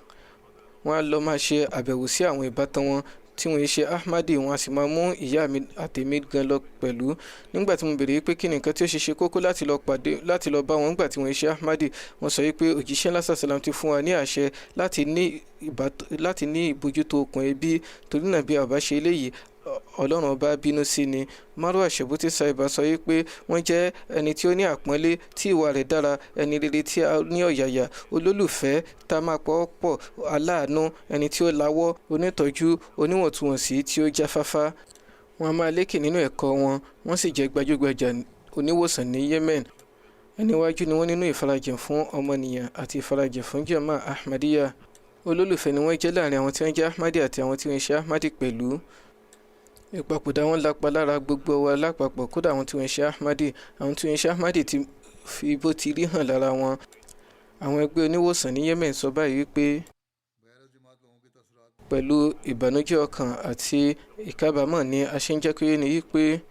Wọ́n á lọ máa ṣe àbẹ̀wò sí àwọn ìbátan wọn tí wọ́n ṣe Ahmadi, wọ́n á sì máa mú ìyá mi àtèmi gan lọ pẹ̀lú. Nígbà tí mo béèrè pé kí ni nǹkan tí ó ṣe kókó láti lọ bá wọn nígbà tí wọ́n ṣe Ahmadi, wọ́n sọ pé òjíṣẹ́ ńlá sàlám ti fún wa ní àṣẹ láti ní ìbójútó okùn ẹbí, torí náà bí a bá ṣe eléyìí Ọlọ́run ọba bínú sí ni. Marwa Shebuti Saiba sọ pé wọ́n jẹ́ ẹni tí ó ní àpọ́nlé, tí ìwà rẹ̀ dára, ẹni rere tí a ní ọ̀yàyà, olólùfẹ́ tá a máa pọ̀ pọ̀, aláàánú, ẹni tí ó lawọ́, onítọ́jú, oníwọ̀ntúnwọ̀nsì, tí ó jáfáfá. Wọ́n á máa lékè nínú ẹ̀kọ́ wọn, wọ́n sì jẹ́ gbajúgbajà oníwòsàn ní Yemen. Ẹni wájú ni wọ́n nínú ìfarajìn fún ọmọnìyàn àti ìfarajìn fún Jama'a Ahmadiyya. Olólùfẹ́ ni wọ́n jẹ́ láàrin àwọn tí wọ́n jẹ́ Ahmadi àti àwọn tí wọ́n ṣe Ahmadi pẹ̀lú. Ìpapòdà wọn lápa lára gbogbo wa lápapọ̀, kódà àwọn tí wọ́n ṣe Ahmadi. Àwọn tí wọ́n ṣe Ahmadi ti fi bó ti rí hàn lára wọn. Àwọn ẹgbẹ́ oníwòsàn ní Yemen sọ báyìí wípé pẹ̀lú ìbànújẹ́ ọkàn àti ìkábàámọ̀ ni a ṣe ń jẹ́ kí ni wípé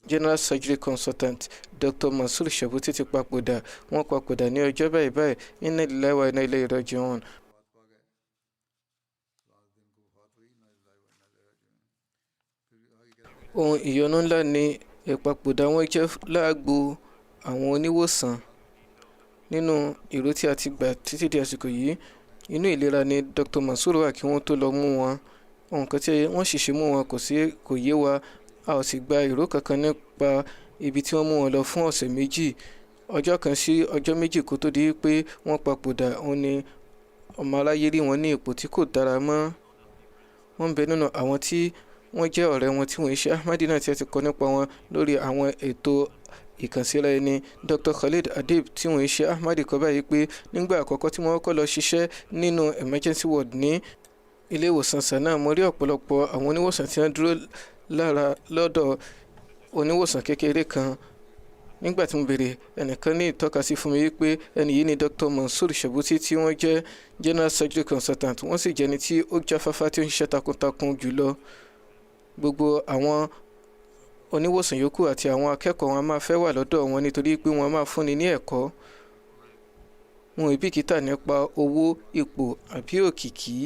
General Surgery Consultant Dr. Mansur Shebuti ti papòdà. Wọ́n papòdà ní ọjọ́ báyìí. Inna lillahi wa inna ilayhi raji'un. Ohun ìyọnu ńlá ni ìpapòdà wọn jẹ́ lágbo àwọn oníwòsàn. Nínú ìró tí a ti gbà títí di àsìkò yìí, inú ìlera ni Dr. Mansur wà kí wọ́n tó lọ mú wọn. Nǹkan tí wọ́n ṣìṣe mú wọn kò yé wa, a ò sì gba ìró kankan nípa ibi tí wọ́n mú wọn lọ fún ọ̀sẹ̀ méjì. Ọjọ́ kan sí ọjọ́ méjì kó tó di pé wọ́n papòdà, òun ni ọmọ aráyé rí wọn ní ipò tí kò dára mọ́. Wọ́n ń bẹ nínú àwọn tí wọ́n jẹ́ ọ̀rẹ́ wọn tí wọ́n ṣe Ahmadi náà tí a ti kọ nípa wọn lórí àwọn ètò ìkànsíra ẹni. Dr. Khalid Adib tí wọ́n ṣe Ahmadi kọ báyìí pé nígbà àkọ́kọ́ tí wọ́n kọ́ lọ ṣiṣẹ́ nínú emergency ward ní ilé ìwòsàn Sana'a, mo rí ọ̀pọ̀lọpọ̀ àwọn oníwòsàn tí wọ́n dúró lára lọ́dọ̀ oníwòsàn kékeré kan. Nígbà tí mo béèrè, ẹnìkan ní ìtọ́kasí fún mi wípé ẹni yìí ni Dr. Mansur Shebuti tí wọ́n jẹ́ General Surgery Consultant. Wọ́n sì jẹ́ ẹni tí ó jáfáfá tí ó ń ṣiṣẹ́ takuntakun jùlọ. Gbogbo àwọn oníwòsàn yòókù àti àwọn akẹ́kọ̀ọ́ wọn máa fẹ́ wà lọ́dọ̀ wọn nítorí pé wọ́n máa fúnni ní ẹ̀kọ́. Wọn ò bìkítà nípa owó, ipò àbí òkìkí.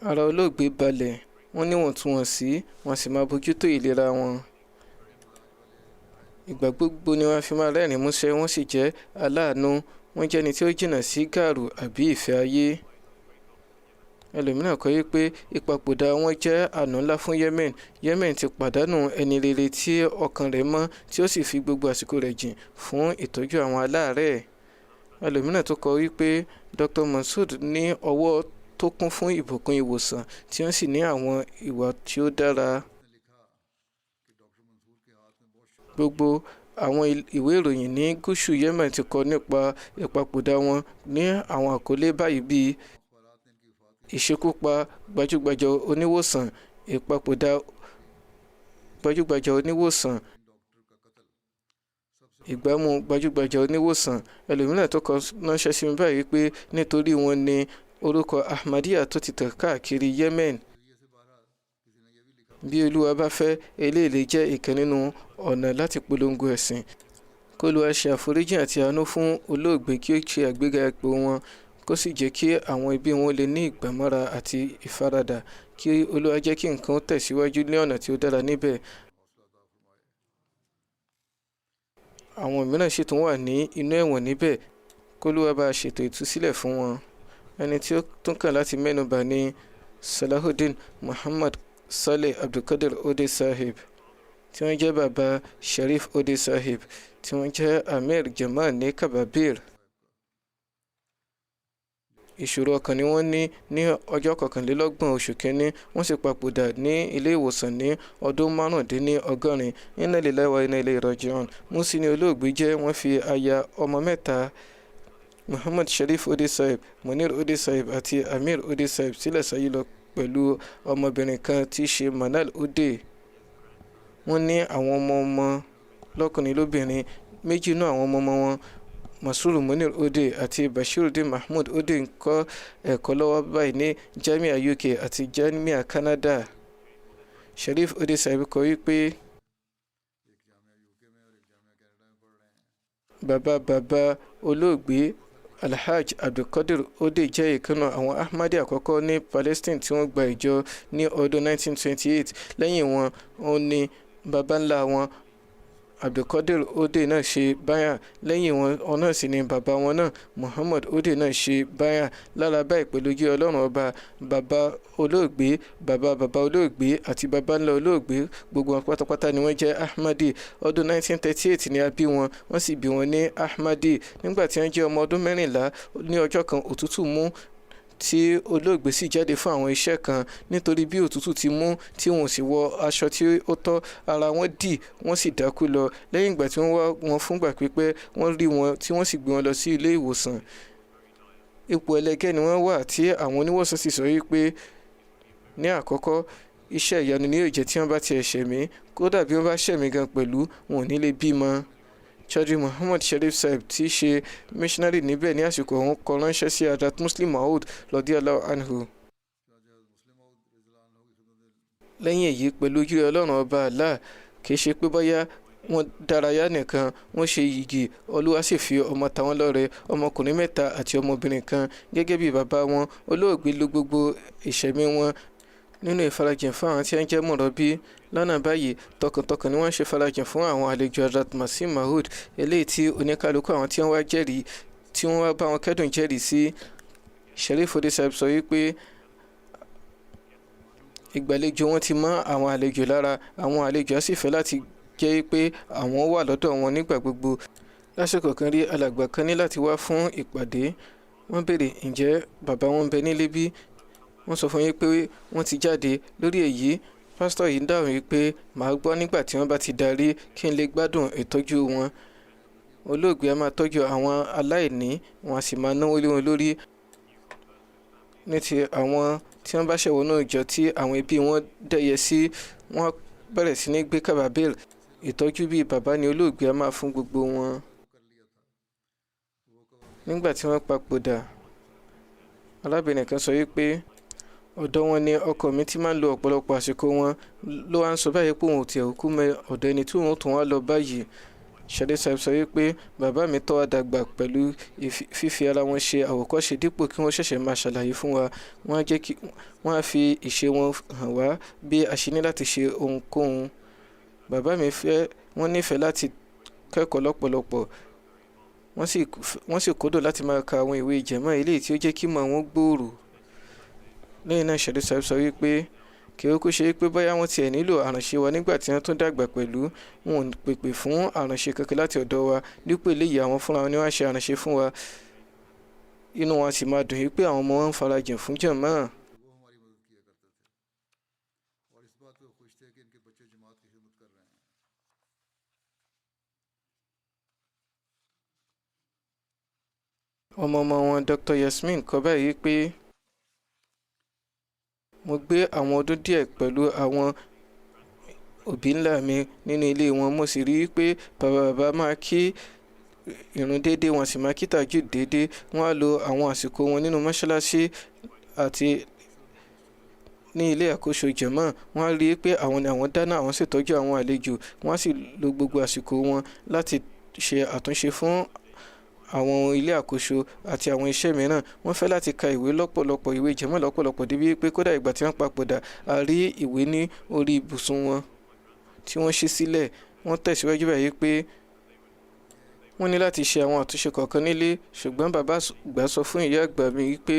Ara olóògbé balẹ̀, wọ́n níwọ̀ntúnwọ̀nsì, wọ́n sì máa bójútó ìlera wọn. Ìgbà gbogbo ni wọ́n fi máa rẹ́rìn músẹ́, wọ́n sì jẹ́ aláàánú. Wọ́n jẹ́ ẹni tí ó jìnnà sí gàrú àbí ìfẹ́ ayé. Ẹlòmíràn kọ wípé ìpapòdà wọn jẹ́ àánú ńlá fún Yemen. Yemen ti pàdánù ẹni rere tí ọkàn rẹ̀ mọ́, tí ó sì fi gbogbo àsìkò rẹ̀ jìn fún ìtọ́jú àwọn aláàárẹ̀. Ẹlòmíràn tó kọ wípé Dr. Mansur ní ọwọ́ tó kún fún ìbùkún ìwòsàn, tí wọ́n sì ní àwọn ìwà tí ó dára. Gbogbo àwọn ìwé ìròyìn ní gúúsù Yemen ti kọ nípa ìpapòdà wọn ní àwọn àkọlé báyìí bíi ìṣekúpa gbajúgbajà oníwòsàn, ìpapòdà gbajúgbajà oníwòsàn, ìgbámú gbajúgbajà oníwòsàn. Ẹlòmíràn tó kọ ránṣẹ́ sí mi báyìí pé nítorí wọn ni orúkọ Ahmadiyya tó ti tàn káàkiri Yemen. Bí Olúwa bá fẹ́, eléyìí lè jẹ́ ìkan nínú ọ̀nà láti polongo ẹ̀sìn. Kí Olúwa ṣe àforíjì àti àánú fún olóògbé, kí ó ṣe àgbéga ipò wọn, kó sì jẹ́ kí àwọn ẹbí wọn lè ní ìgbàmọ́ra àti ìfaradà, kí Olúwa jẹ́ kí nǹkan tẹ̀síwájú ní ọ̀nà tí ó dára níbẹ̀. Àwọn mìíràn sì tún wà ní inú ẹ̀wọ̀n níbẹ̀. Kí Olúwa bá ṣètò ìtúsílẹ̀ fún wọn. Ẹni tí ó tún kàn láti mẹ́nubà ní Salahuddin Muhammad Saleh Abdulkadir Ode Sahib, tí wọ́n jẹ́ bàbá Sharif Ode Sahib, tí wọ́n jẹ́ Amir Jamal ní Kababir. Ìṣòro ọkàn ni wọ́n ní ọjọ́ 21 oṣù kínní, wọ́n sì papòdà ní ilé ìwòsàn ní ọdún 85. Inna lillahi wa inna ilayhi raji'un. Musi ni olóògbé jẹ́. Wọ́n fi aya, ọmọ 3, Muhammad Sharif Ode Sahib, Munir Ode Sahib àti Amir Ode Sahib sílẹ̀ sáyé lọ pẹ̀lú ọmọbìnrin kan tí í ṣe Manal Ode. wọ́n ní àwọn ọmọ lọ́kùnrin lóbìnrin. Méjì nínú àwọn ọmọ wọn Masroor Munir Ode àti Bashiruddin Mahmood Ode ń kọ́ ẹ̀kọ́ lọ́wọ́ báyìí ní Jamia UK àti Jamia Canada. Sharif Ode Sahib kọ wípé bàbá olóògbé Alhaj Abdulkadir Ode jẹ́ ìkànnà àwọn Ahmadi àkọ́kọ́ ní Palestine tí wọ́n gba ìjọ ní ọdún 1928. Lẹ́yìn wọn ó ní bàbá ńlá wọn Abdulkadir Ode náà ṣe báyà. Lẹ́yìn wọn náà sì ni bàbá wọn náà Muhammad Ode náà ṣe báyà. Lára báyìí pẹ̀lú ojú Ọlọ́run ọba, bàbá olóògbé, bàbá olóògbé àti bàbá ńlá olóògbé gbogbo wọn pátápátá ni wọ́n jẹ́ Ahmadi. Ọdún 1938 ni a bí wọn, wọ́n sì bí wọn ní Ahmadi. Nígbà tí wọ́n jẹ́ ọmọ ọdún 14 ní ọjọ́ kan òtútù mú tí olóògbé sì jáde fún àwọn iṣẹ́ kan. Nítorí bí òtútù ti mú tí wọn sì wọ aṣọ tí ó tọ́, ara wọn dì, wọ́n sì dákú lọ. Lẹ́yìn ìgbà tí wọ́n wá wọn fúngbà pípẹ́, wọ́n rí wọn tí wọ́n sì gbé wọn lọ sí ilé ìwòsàn. Ipò ẹlẹ́gẹ́ ni wọ́n wà tí àwọn oníwòsàn sì sọ wípé ní àkọ́kọ́ iṣẹ́ ìyanu ni yóò jẹ́ tí wọ́n bá ti ṣẹ̀mí, kódà bí wọ́n bá ṣẹ̀mí gan pẹ̀lú wọn ò ní lè bímọ. Chaudhry Muhammad Sharif Sahib tí í ṣe missionary níbẹ̀ ní àsìkò ọ̀hún kọ ránṣẹ́ sí Hazrat Muslim Maud radiyallahu anhu. Lẹ́yìn èyí pẹ̀lú ojú Ọlọ́run ọba Allah, kì í ṣe pé bóyá wọ́n dárayá nìkan, wọ́n ṣe yìgì. Olúwa sì fi ọmọ ta wọ́n lọ́rẹ, ọmọkùnrin 3 àti ọmọbìnrin kan. Gẹ́gẹ́ bí bàbá wọn, olóògbé lò gbogbo ìṣẹ̀mí wọn nínú ìfarajìn fún àwọn tí wọ́n jẹ́ mọ̀rọ̀bí. Lọ́nà báyìí tọkàntọkàn ni wọ́n ṣe farajìn fún àwọn àlejò Hazrat Masih Maud, eléyìí tí oníkálukú àwọn tí wọ́n wá jẹ́rìí tí wọ́n wá bá wọn kẹ́dùn jẹ́rìí sí. Sharif Ode Sahib sọ wípé ìgbàlejò wọn ti mọ́ àwọn àlejò lára. Àwọn àlejò á sì fẹ́ láti jẹ́ pé àwọn wà lọ́dọ̀ wọn nígbà gbogbo. Lásìkò kan rí alàgbà kan ní láti wá fún ìpàdé. Wọ́n béèrè ǹjẹ́ bàbá wọn ń bẹ nílé bí? Wọ́n sọ fún yín pé wọ́n ti jáde. Lórí èyí pásítọ̀ yìí dáhùn wípé màá gbọ́ nígbà tí wọ́n bá ti darí kí n lè gbádùn ìtọ́jú wọn. Olóògbé a máa tọ́jú àwọn aláìní, wọn a sì máa náwó lé wọn lórí. Ní ti àwọn tí wọ́n bá ṣẹ̀wọ̀nù ìjọ tí àwọn ẹbí wọn dẹ́yẹ sí, wọ́n bẹ̀rẹ̀ sí ní gbé kábàbẹ́ẹ̀lì. Ìtọ́jú bíi bàbá ni olóògbé a máa fún gbogbo wọn. Nígbà tí wọ́n papòdà, arábìnrin kan sọ wípé ọ̀dọ̀ wọn ni ọkọ mi ti máa ń lo ọ̀pọ̀lọpọ̀ àsìkò wọn. Ló wá ń sọ báyìí pé òun ò tiẹ̀ kú mọ́ ọ̀dọ̀ ẹni tí òun tún wá lọ báyìí. Sharif Sahib sọ wípé bàbá mi tọ́ wa dàgbà pẹ̀lú fífi ara wọn ṣe àwòkọ́ṣe dípò kí wọ́n ṣẹ̀ṣẹ̀ máa ṣàlàyé fún wa. Wọ́n á fi ìṣe wọn hàn wá bí a ṣe ní láti ṣe ohunkóhun. Bàbá mi wọ́n nífẹ̀ẹ́ láti kẹ́kọ̀ọ́ lọ́pọ̀lọpọ̀. Wọ́n sì kúndùn láti máa ka àwọn ìwé ìjẹ̀mọ́ eléyìí tí ó jẹ́ kí ìmọ̀ wọn gbòòrò. Lẹ́yìn náà Sharif Sahib sọ wípé kí ó kú ṣe pé bóyá wọ́n tiẹ̀ nílò àránṣe wa nígbà tí wọ́n tún dàgbà pẹ̀lú, wọn ò pèpè fún àránṣe kankan láti ọ̀dọ̀ wa. Dípò eléyìí àwọn fúnra wọn ni wọ́n ṣe àránṣe fún wa. Inú wọn sì máa dùn wípé àwọn ọmọ wọn ń farajìn fún jàmáà. ọmọ wọn Dr. Yasmin kọ báyìí pé mo gbé àwọn ọdún díẹ̀ pẹ̀lú àwọn òbí ńlá mi nínú ilé wọn. Mo sì rí i pé bàbá máa kí ìrun déédé, wọn sì máa kí tahajjud déédé. Wọ́n á lo àwọn àsìkò wọn nínú mọ́ṣáláṣí àti ní ilé àkóso jàmáà. Wọ́n á rí i pé àwọn ni àwọn dáná, àwọn sì tọ́jú àwọn àlejò. Wọ́n á sì lo gbogbo àsìkò wọn láti ṣe àtúnṣe fún àwọn ilé àkóso àti àwọn iṣẹ́ mìíràn. Wọ́n fẹ́ láti ka ìwé lọ́pọ̀lọpọ̀, ìwé jàmáà lọ́pọ̀lọpọ̀, débi pé kódà ìgbà tí wọ́n papòdà a rí ìwé ní orí ibùsùn wọn tí wọ́n ṣí sílẹ̀. Wọ́n tẹ̀síwájú báyìí pé wọ́n ní láti ṣe àwọn àtúnṣe kọ̀ọ̀kan nílé, ṣùgbọ́n bàbá àgbà sọ fún ìyá àgbà mi pé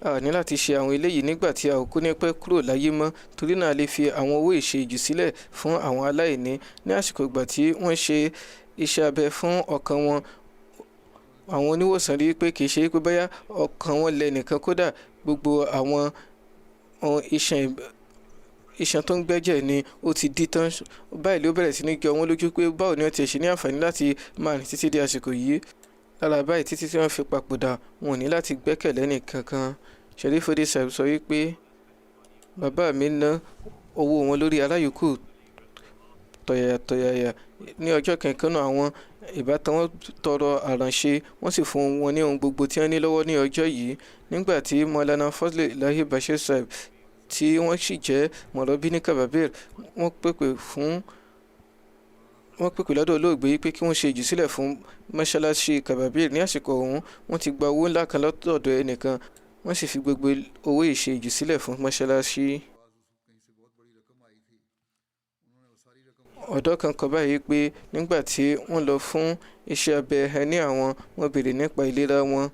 a ní láti ṣe àwọn eléyìí nígbà tí a ò kú ní pẹ́ kúrò láyé mọ́, torí náà a lè fi àwọn owó ìṣèjú sílẹ̀ fún àwọn aláìní. Ní àsìkò ìgbà tí wọ́n ṣe iṣẹ́ abẹ fún ọkàn wọn, àwọn oníwòsàn rí i pé kì í ṣe pé bóyá ọkàn wọn lẹ nìkan, kódà gbogbo àwọn iṣan tó ń gbẹ́jẹ̀ ni ó ti dí tán. Báyìí ló bẹ̀rẹ̀ sí ní jọ wọ́n lójú pé báwo ni wọ́n ti ṣe ní àǹfààní láti máa rìn títí di àsìkò yìí. Lára báyìí títí tí wọ́n fi papòdà, wọn ò ní láti gbẹ́kẹ̀lé nìkankan. Sharif Ode Sahib sọ wípé bàbá mi ná owó wọn lórí aláyòókù tọ̀yàyà ní ọjọ́ kankan náà àwọn ìbátan wọn tọrọ àránṣe wọ́n sì fún wọn ní ohun gbogbo tí wọ́n ní lọ́wọ́ ní ọjọ́ yìí nígbà tí Maulana Fazl-e-Ilahi Bashir Sahib tí wọ́n sì jẹ́ mọ̀rọ́bí ní Kababir wọ́n pèpè lọ́dọ̀ olóògbé pé kí wọ́n ṣe ìjùsílẹ̀ fún mọ́ṣáláṣí Kababir ní àsìkò ọ̀hún wọ́n ti gba owó ńlá kan lọ́dọ̀ ẹnìkan wọ́n sì fi gbogbo owó ìṣe ìjùsílẹ̀ fún mọ́ṣáláṣí. ọ̀dọ́ kan kọ báyìí pé nígbà tí wọ́n lọ fún iṣẹ́ abẹ ẹni àwọn wọ́n béèrè nípa ìlera wọn.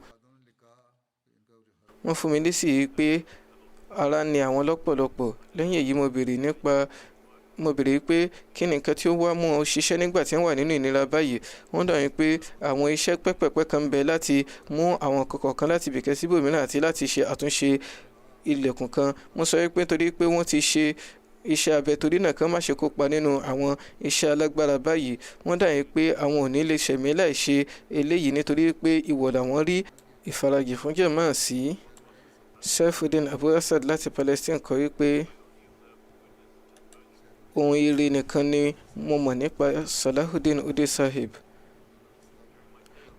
wọ́n fún mi lésì pé ara ni àwọn lọ́pọ̀lọpọ̀. lẹ́yìn èyí mo béèrè pé kí ni nǹkan tí ó wá mú ọ ṣiṣẹ́ nígbà tí wọ́n wà nínú ìnira báyìí. wọ́n dàbí pé àwọn iṣẹ́ pẹ́pẹ̀pẹ́ kan ń bẹ láti mú àwọn kọ̀ọ̀kan láti bìkẹ́ síbòmíràn àti láti ṣe àtúnṣe ilẹ̀kùn kan. mo sọ pé torí pé wọ́n ti ṣe iṣẹ́ abẹ torí náà kan má ṣe kópa nínú àwọn iṣẹ́ alágbára báyìí. wọ́n dàbí pé àwọn ò ní lè ṣẹ̀mí láì ṣe eléyìí nítorí pé ìwọ̀ làwọn rí ìfarajìn fún jàmáà sí. Saifuddin Abu Asad láti Palestine kọ wípé ohun ire nìkan ni mo mọ̀ nípa Salahuddin Ude Sahib.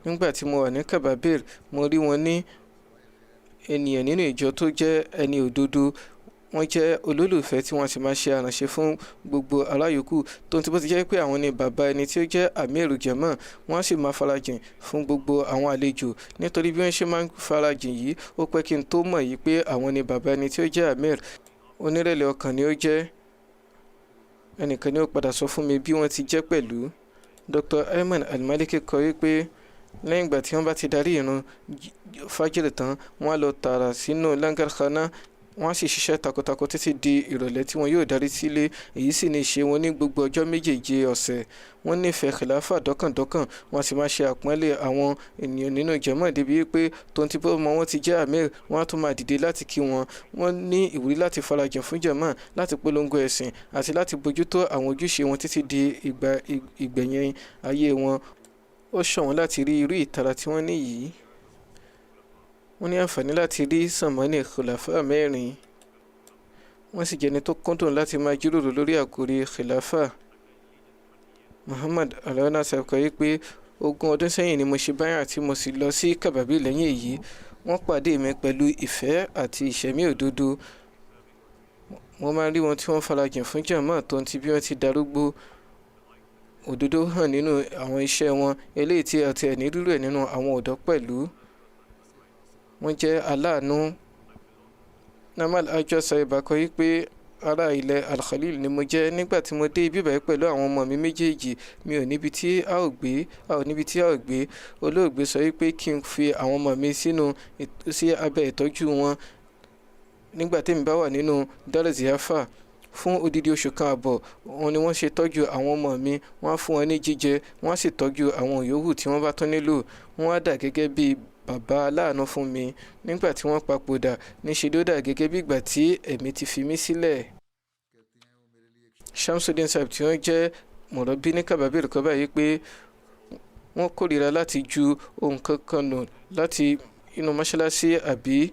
nígbà tí mo wà ní Kababir mo rí wọn ní ènìyàn nínú ìjọ tó jẹ́ ẹni òdodo. wọ́n jẹ́ olólùfẹ́ tí wọ́n sì máa ṣe àránṣe fún gbogbo aráyòkú tó ń tí bó ti jẹ́ pé àwọn ni bàbá ẹni tí ó jẹ́ Amir Jama wọ́n sì máa farajìn fún gbogbo àwọn àlejò. nítorí bí wọ́n ṣe máa ń farajìn yìí ó pẹ́ kí n tó mọ̀ yìí pé àwọn ni bàbá ẹni tí ó jẹ́ Amir. onírẹ̀lẹ̀ ọkàn ni ó jẹ́. ẹnìkan ni ó padà sọ fún mi bí wọ́n ti jẹ́ pẹ̀lú. Dr. Ayman Al-Maliki kọ wípé lẹ́yìn ìgbà tí wọ́n bá ti darí ìrun fájìrì tán wọ́n á lọ tààrà sínú Langar Khana wọ́n á sì ṣiṣẹ́ takuntakun títí di ìrọ̀lẹ́ tí wọn yóò darí sílé. èyí sì ni ìṣe wọn ní gbogbo ọjọ́ méjèèje ọ̀sẹ̀. wọ́n nífẹ̀ẹ́ khilafa dọ́kàndọ́kàn wọ́n sì máa ṣe àpọ́nlé àwọn ènìyàn nínú jàmáà débi pé tó ń ti bọ́ ọmọ wọn ti jẹ́ Amir wọ́n á tún máa dìde láti kí wọn. wọ́n ní ìwúrí láti farajìn fún jàmáà láti polongo ẹ̀sìn àti láti bójútó àwọn ojúṣe wọn títí di ìgbẹ̀yìn ayé wọn. ó ṣọ̀wọ́n láti rí irú ìtara tí wọ́n ní yìí. wọ́n ní àǹfààní láti rí sàmánì khilafa mẹ́rin. wọ́n sì jẹ́ni tó kúndùn láti máa jíròrò lórí àkòrí khilafa. Muhammad Al-Awna Sahib kọ wípé 20 ọdún sẹ́yìn ni mo ṣe báyà tí mo sì lọ sí Kababir lẹ́yìn èyí. wọ́n pàdé mi pẹ̀lú ìfẹ́ àti ìṣẹ̀mí òdodo. mo máa ń rí wọn tí wọ́n farajìn fún jàmáà tó ń ti bí wọ́n ti darúgbó. òdodo hàn nínú àwọn iṣẹ́ wọn eléyìí tí àti ẹ̀ní rírò ẹ̀ nínú àwọn ọ̀dọ́ pẹ̀lú. wọ́n jẹ́ aláàánú. Namal Ajwa Sahib kọ wípé ará ilẹ̀ Al-Khalil ni mo jẹ́. nígbà tí mo dé ibi báyìí pẹ̀lú àwọn ọmọ mi méjèèjì mi ò níbi tí a ò gbé. olóògbé sọ wípé kí n fi àwọn ọmọ mi sí abẹ́ ìtọ́jú wọn nígbà tí mi bá wà nínú Dar Ziyafa fún odidi oṣù kan àbọ̀. wọn ni wọ́n ṣe tọ́jú àwọn ọmọ mi. wọ́n á fún wọn ní jíjẹ wọ́n á sì tọ́jú àwọn yòówù tí wọ́n bá tún nílò. wọ́n á dà gẹ́gẹ́ bí bàbá aláàánú fún mi. nígbà tí wọ́n papòdà níṣe ló dà gẹ́gẹ́ bí ìgbà tí ẹ̀mí ti fi mí sílẹ̀. Shamsuddin Sahib tí wọ́n jẹ́ mọ̀rọ́bí ní Kababir kọ báyìí pé wọ́n kórìíra láti ju ohun kankan nù láti inú mọ́ṣáláṣí àbí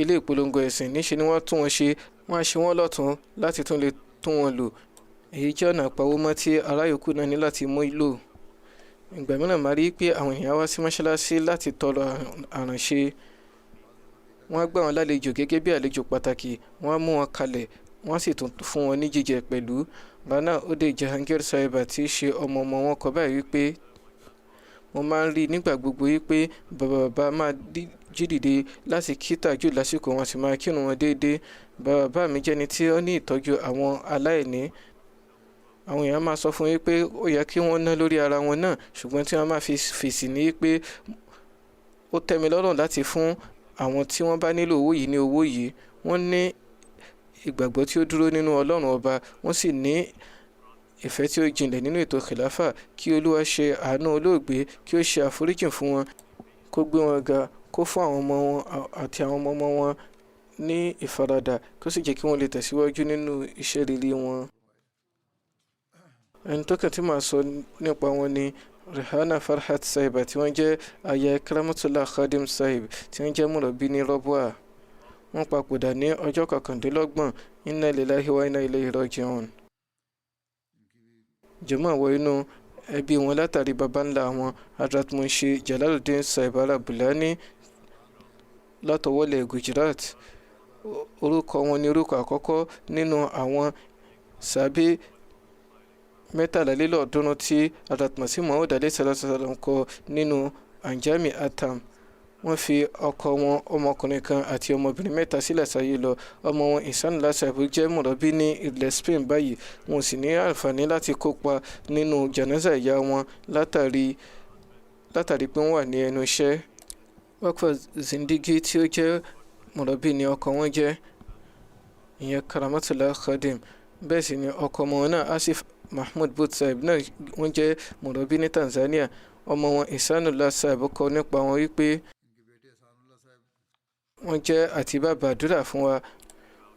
ilé ìpolongo ẹ̀sìn. níṣe ni wọ́n tún wọn ṣe. wọ́n á ṣe wọ́n lọ́tún láti tún lè tún wọn lò. èyí jẹ́ ọ̀nà àpawómọ́ tí aráyòkú náà ní láti mú ìlò. ìgbà mìíràn máa rí pé àwọn èèyàn wá sí mọ́ṣáláṣí láti tọrọ àránṣe. wọ́n á gbà wọ́n lálejò gẹ́gẹ́ bí àlejò pàtàkì. wọ́n á mú wọn kalẹ̀ wọ́n sì tún fún wọn ní jíjẹ pẹ̀lú. Bana Ode Jahangir Sahib tí í ṣe ọmọ wọn kọ báyìí wípé mo máa ń rí nígbà gbogbo wípé bàbá máa jí dìde láti kí tàjú lásìkò wọn sì máa kírun wọn déédéé. bàbá mi jẹ́ni tí ó ní ìtọ́jú àwọn aláìní. àwọn èèyàn máa sọ fún yín pé ó yẹ kí wọ́n ná lórí ara wọn náà ṣùgbọ́n tí wọ́n máa fi fèsì ní pé ó tẹ́ mi lọ́rùn láti fún àwọn tí wọ́n bá nílò owó yìí ní owó yìí. wọ́n ní ìgbàgbọ́ tí ó dúró nínú Ọlọ́run ọba. wọ́n sì ní ìfẹ́ tí ó jinlẹ̀ nínú ètò khilafa. kí Olúwa ṣe àánú olóògbé kí ó ṣe àforíjìn fún wọn kó gbé wọn ga kó fún àwọn ọmọ wọn àti àwọn ọmọ wọn ní ìfaradà kó sì jẹ́ kí wọ́n lè tẹ̀síwájú nínú iṣẹ́ rere wọn. ẹni tó kàn tí màá sọ nípa wọn ni Rehana Farhat Sahib tí wọ́n jẹ́ aya Karamatullah Khadim Sahib tí wọ́n jẹ́ mọ̀rọ̀bí ní Rọ́bùà. wọ́n papòdà ní ọjọ́ 29 Inna lillahi wa inna ilayhi raji'un. jàmáà wọ inú ẹbí wọn látàrí baba ńlá wọn Hazrat Munshi Jalaluddin Sahib Al-Bulani látọwọ́lẹ̀ Gujarat. Orúkọ wọn ni orúkọ àkọ́kọ́ nínú àwọn sàbí mẹ́tàlélọ́ọ̀ọ́dúnrún tí Hazrat Masih Maud alayhi salatu wasalam kọ nínú Anjami Atam. Wọ́n fi ọkọ wọn ọmọkùnrin kan àti ọmọbìnrin mẹ́ta sílẹ̀ sáyé lọ. Ọmọ wọn Ihsanullah Sahib jẹ́ mọ̀rọ̀bí ní ilẹ̀ Spain báyìí. Wọn sì ní àǹfààní láti kópa nínú janaza ìyá wọn látàrí pé wọ́n wà ní ẹnu iṣẹ́. Waqf Zindigi tí ó jẹ́ mọ̀rọ̀bí ni ọkọ wọn jẹ́, ìyẹn Karamatullah Khadim. Bẹ́ẹ̀ sì ni ọkọ ọmọ wọn náà Asif Mahmood Butt Sahib náà wọ́n jẹ́ mọ̀rọ̀bí ní Tanzania. Ọmọ wọn Ihsanullah Sahib kọ nípa wọn wípé wọ́n jẹ́ àti bàbá àdúrà fún wa.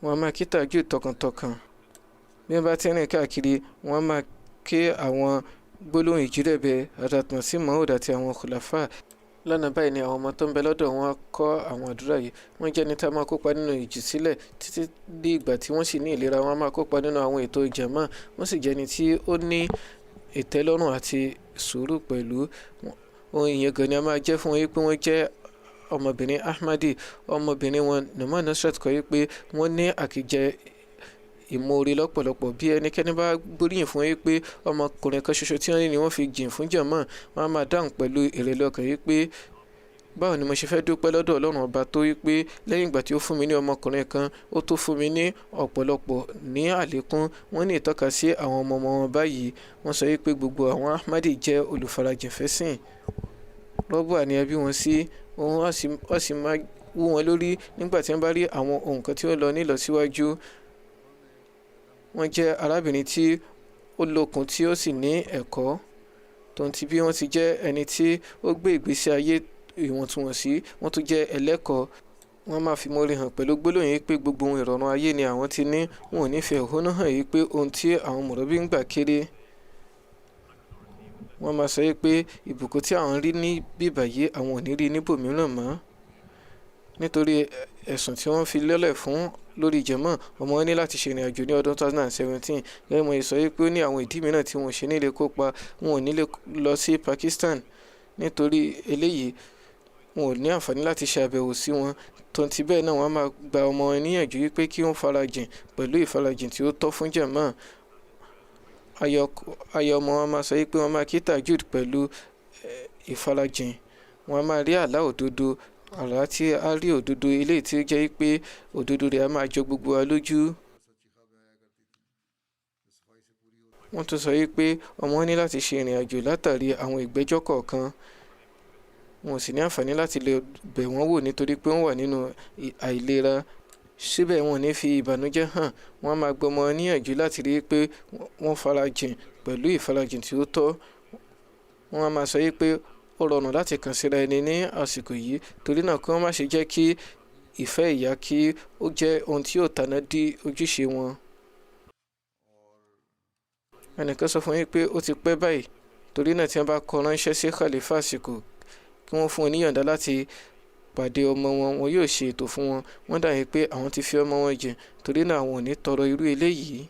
Wọ́n máa kí tàjú tọkàntọkàn. Bí wọ́n bá ti rìn káàkiri, wọ́n máa ké àwọn gbólóhùn ìjírẹ̀bẹ̀ Hazrat Masih Maud àti àwọn khulafa. Lọ́nà báyìí ni àwọn ọmọ tó ń bẹ lọ́dọ̀ wọn kọ́ àwọn àdúrà yìí. Wọ́n jẹ́ ní tá a máa kópa nínú ìjùsílẹ̀ títí di ìgbà tí wọ́n sì ní ìlera. Wọ́n máa kópa nínú àwọn ètò ìjàmá. Wọ́n sì jẹ́ ní tí ó ní ìtẹ́lọ́rùn àti sùúrù pẹ̀lú. Ohun ìyẹn gan ni a máa jẹ́ fún wọn pé wọ́n jẹ́ ọmọbìnrin Ahmadi. Ọmọbìnrin wọn Numa Nusrat kọ wípé wọ́n ní àkìjẹ ìmoore lọ́pọ̀lọpọ̀. Bí ẹnikẹ́ni bá gbóríyìn fún wípé ọmọkùnrin kan ṣoṣo tí wọ́n ní ni wọ́n fi jìn fún jàmá, wọ́n á máa dáhùn pẹ̀lú ìrẹ̀lẹ̀ ọkàn wípé báwo ni mo ṣe fẹ́ dúpẹ́ lọ́dọ̀ Ọlọ́run ọba tó wípé lẹ́yìn ìgbà tí ó fún mi ní ọmọkùnrin kan, ó tó fún mi ní ọ̀pọ̀lọpọ̀ ní àlékún. Wọ́n ní ìtọ́ka sí àwọn ọmọ wọn báyìí. Wọ́n sọ wípé gbogbo àwọn Ahmadi jẹ́ olùfarajìn fẹ́sìn. Rọ́bùà ni ẹbí wọn sí. Wọ́n sì máa wú wọn lórí nígbà tí wọ́n bá rí àwọn ohun kan tí ó lọ nílọsíwájú. Wọ́n jẹ́ arábìnrin tí ó lókun tí ó sì ní ẹ̀kọ́. Tòun ti bí wọ́n ti jẹ́ ẹni tí ó gbé ìgbésí ayé ìwọ̀ntúnwọ̀nsí. Wọ́n tún jẹ́ ẹlẹ́kọ̀ọ́. Wọ́n máa fi mọ́rí hàn pẹ̀lú gbólóhùn yìí pé gbogbo ohun ìrọ̀rùn ayé ni àwọn ti ní. Wọn ò ní fi ẹ̀hónú hàn yìí pé ohun tí àwọn mọ̀rọ̀bí ń gbà kéré. Wọ́n máa sọ pé ìbùkún tí àwọn rí ní bíbà yìí àwọn ò ní rí níbòmíràn mọ́. Nítorí ẹ̀sùn tí wọ́n fi lélẹ̀ fún lórí jàmá, ọmọ wọn ní láti ṣe ìrìnàjò ní ọdún 2017. Gẹ́gẹ́ bí mo sọ pé ó ní àwọn ìdí mìíràn tí wọn ò ṣe nílé kópa. Wọn ò nílé lọ sí Pakistan. Nítorí eléyìí wọn ò ní àǹfààní láti ṣe àbẹ̀wò sí wọn. Tòun ti bẹ́ẹ̀ náà wọ́n máa gba ọmọ wọn níyànjú wípé kí wọ́n farajìn pẹ̀lú ìfarajìn tí ó tọ́ fún jàmá. Ayọ̀ ọmọ wọn máa sọ wípé wọ́n máa kí tajud pẹ̀lú ìfarajìn. Wọ́n máa rí àlá òdodo, àlá tí a rí òdodo eléyìí tí ó jẹ́ pé òdodo rẹ̀ á máa jọ gbogbo wa lójú. Wọ́n tún sọ wípé ọmọ ní láti ṣe ìrìn àjò látàrí àwọn ìgbẹ́jọ́ kọ̀ọ̀kan. Wọn ò sì ní àǹfààní láti lè bẹ̀ wọ́n wò nítorí pé wọ́n wà nínú àìlera. Síbẹ̀ wọn ò ní fi ìbànújẹ́ hàn. Wọ́n máa gbọmọ níyànjú láti rí pé wọ́n farajìn pẹ̀lú ìfarajìn tí ó tọ́. Wọ́n á máa sọ wípé ó rọrùn láti kàn síra ẹni ní àsìkò yìí. Torí náà kí wọ́n má ṣe jẹ́ kí ìfẹ́ ìyá kí ó jẹ́ ohun tí yóò tanná dí ojúṣe wọn. Ẹnìkan sọ fún yín pé ó ti pẹ́ báyìí. Torí náà tí wọ́n bá kọ ránṣẹ́ sí Khalifa àsìkò kí wọ́n fún oníyànda láti pàdé ọmọ wọn, wọn yóò ṣe ètò fún wọn. Wọ́n dà yín pé àwọn ti fi ọmọ wọn jìn. Torí náà àwọn ò ní tọrọ irú eléyìí.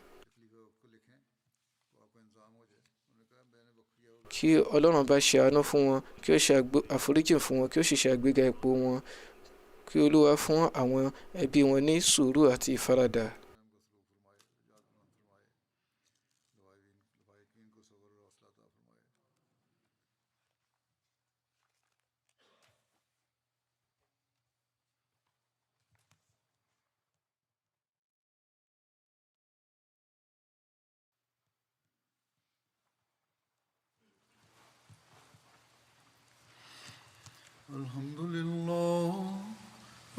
Kí Ọlọ́run bá ṣe àánú fún wọn, kí ó ṣe àforíjìn fún wọn, kí ó sì ṣe àgbéga ipò wọn. Kí Olúwa fún àwọn ẹbí wọn ní sùúrù àti ìfaradà.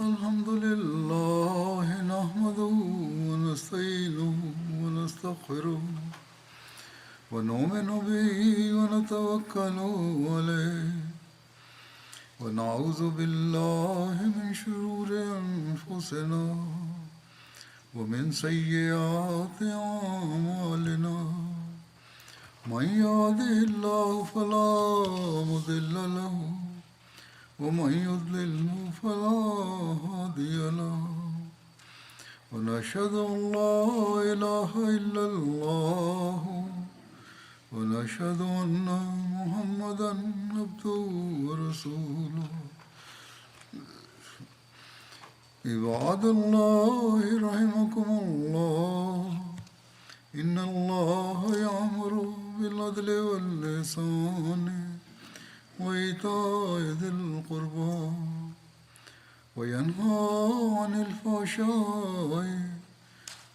الحمد لله نحمده ونستعينه ونستغفره ونؤمن به ونتوكل عليه ونعوذ بالله من شرور أنفسنا ومن سيئات أعمالنا من يهده الله فلا مضل له ومن يضلل فلا هادي له ونشهد أن لا إله إلا الله ونشهد أن محمدا عبده ورسوله عباد الله رحمكم الله إن الله يأمر بالعدل والإحسان وإيتاء ذي القربى وينهى عن الفحشاء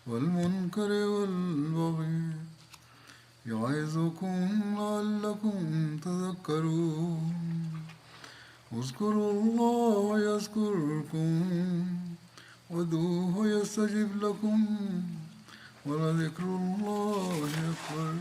والمنكر والبغي يعظكم لعلكم تذكرون اذكروا الله يذكركم وادعوه يستجب لكم ولذكر الله أكبر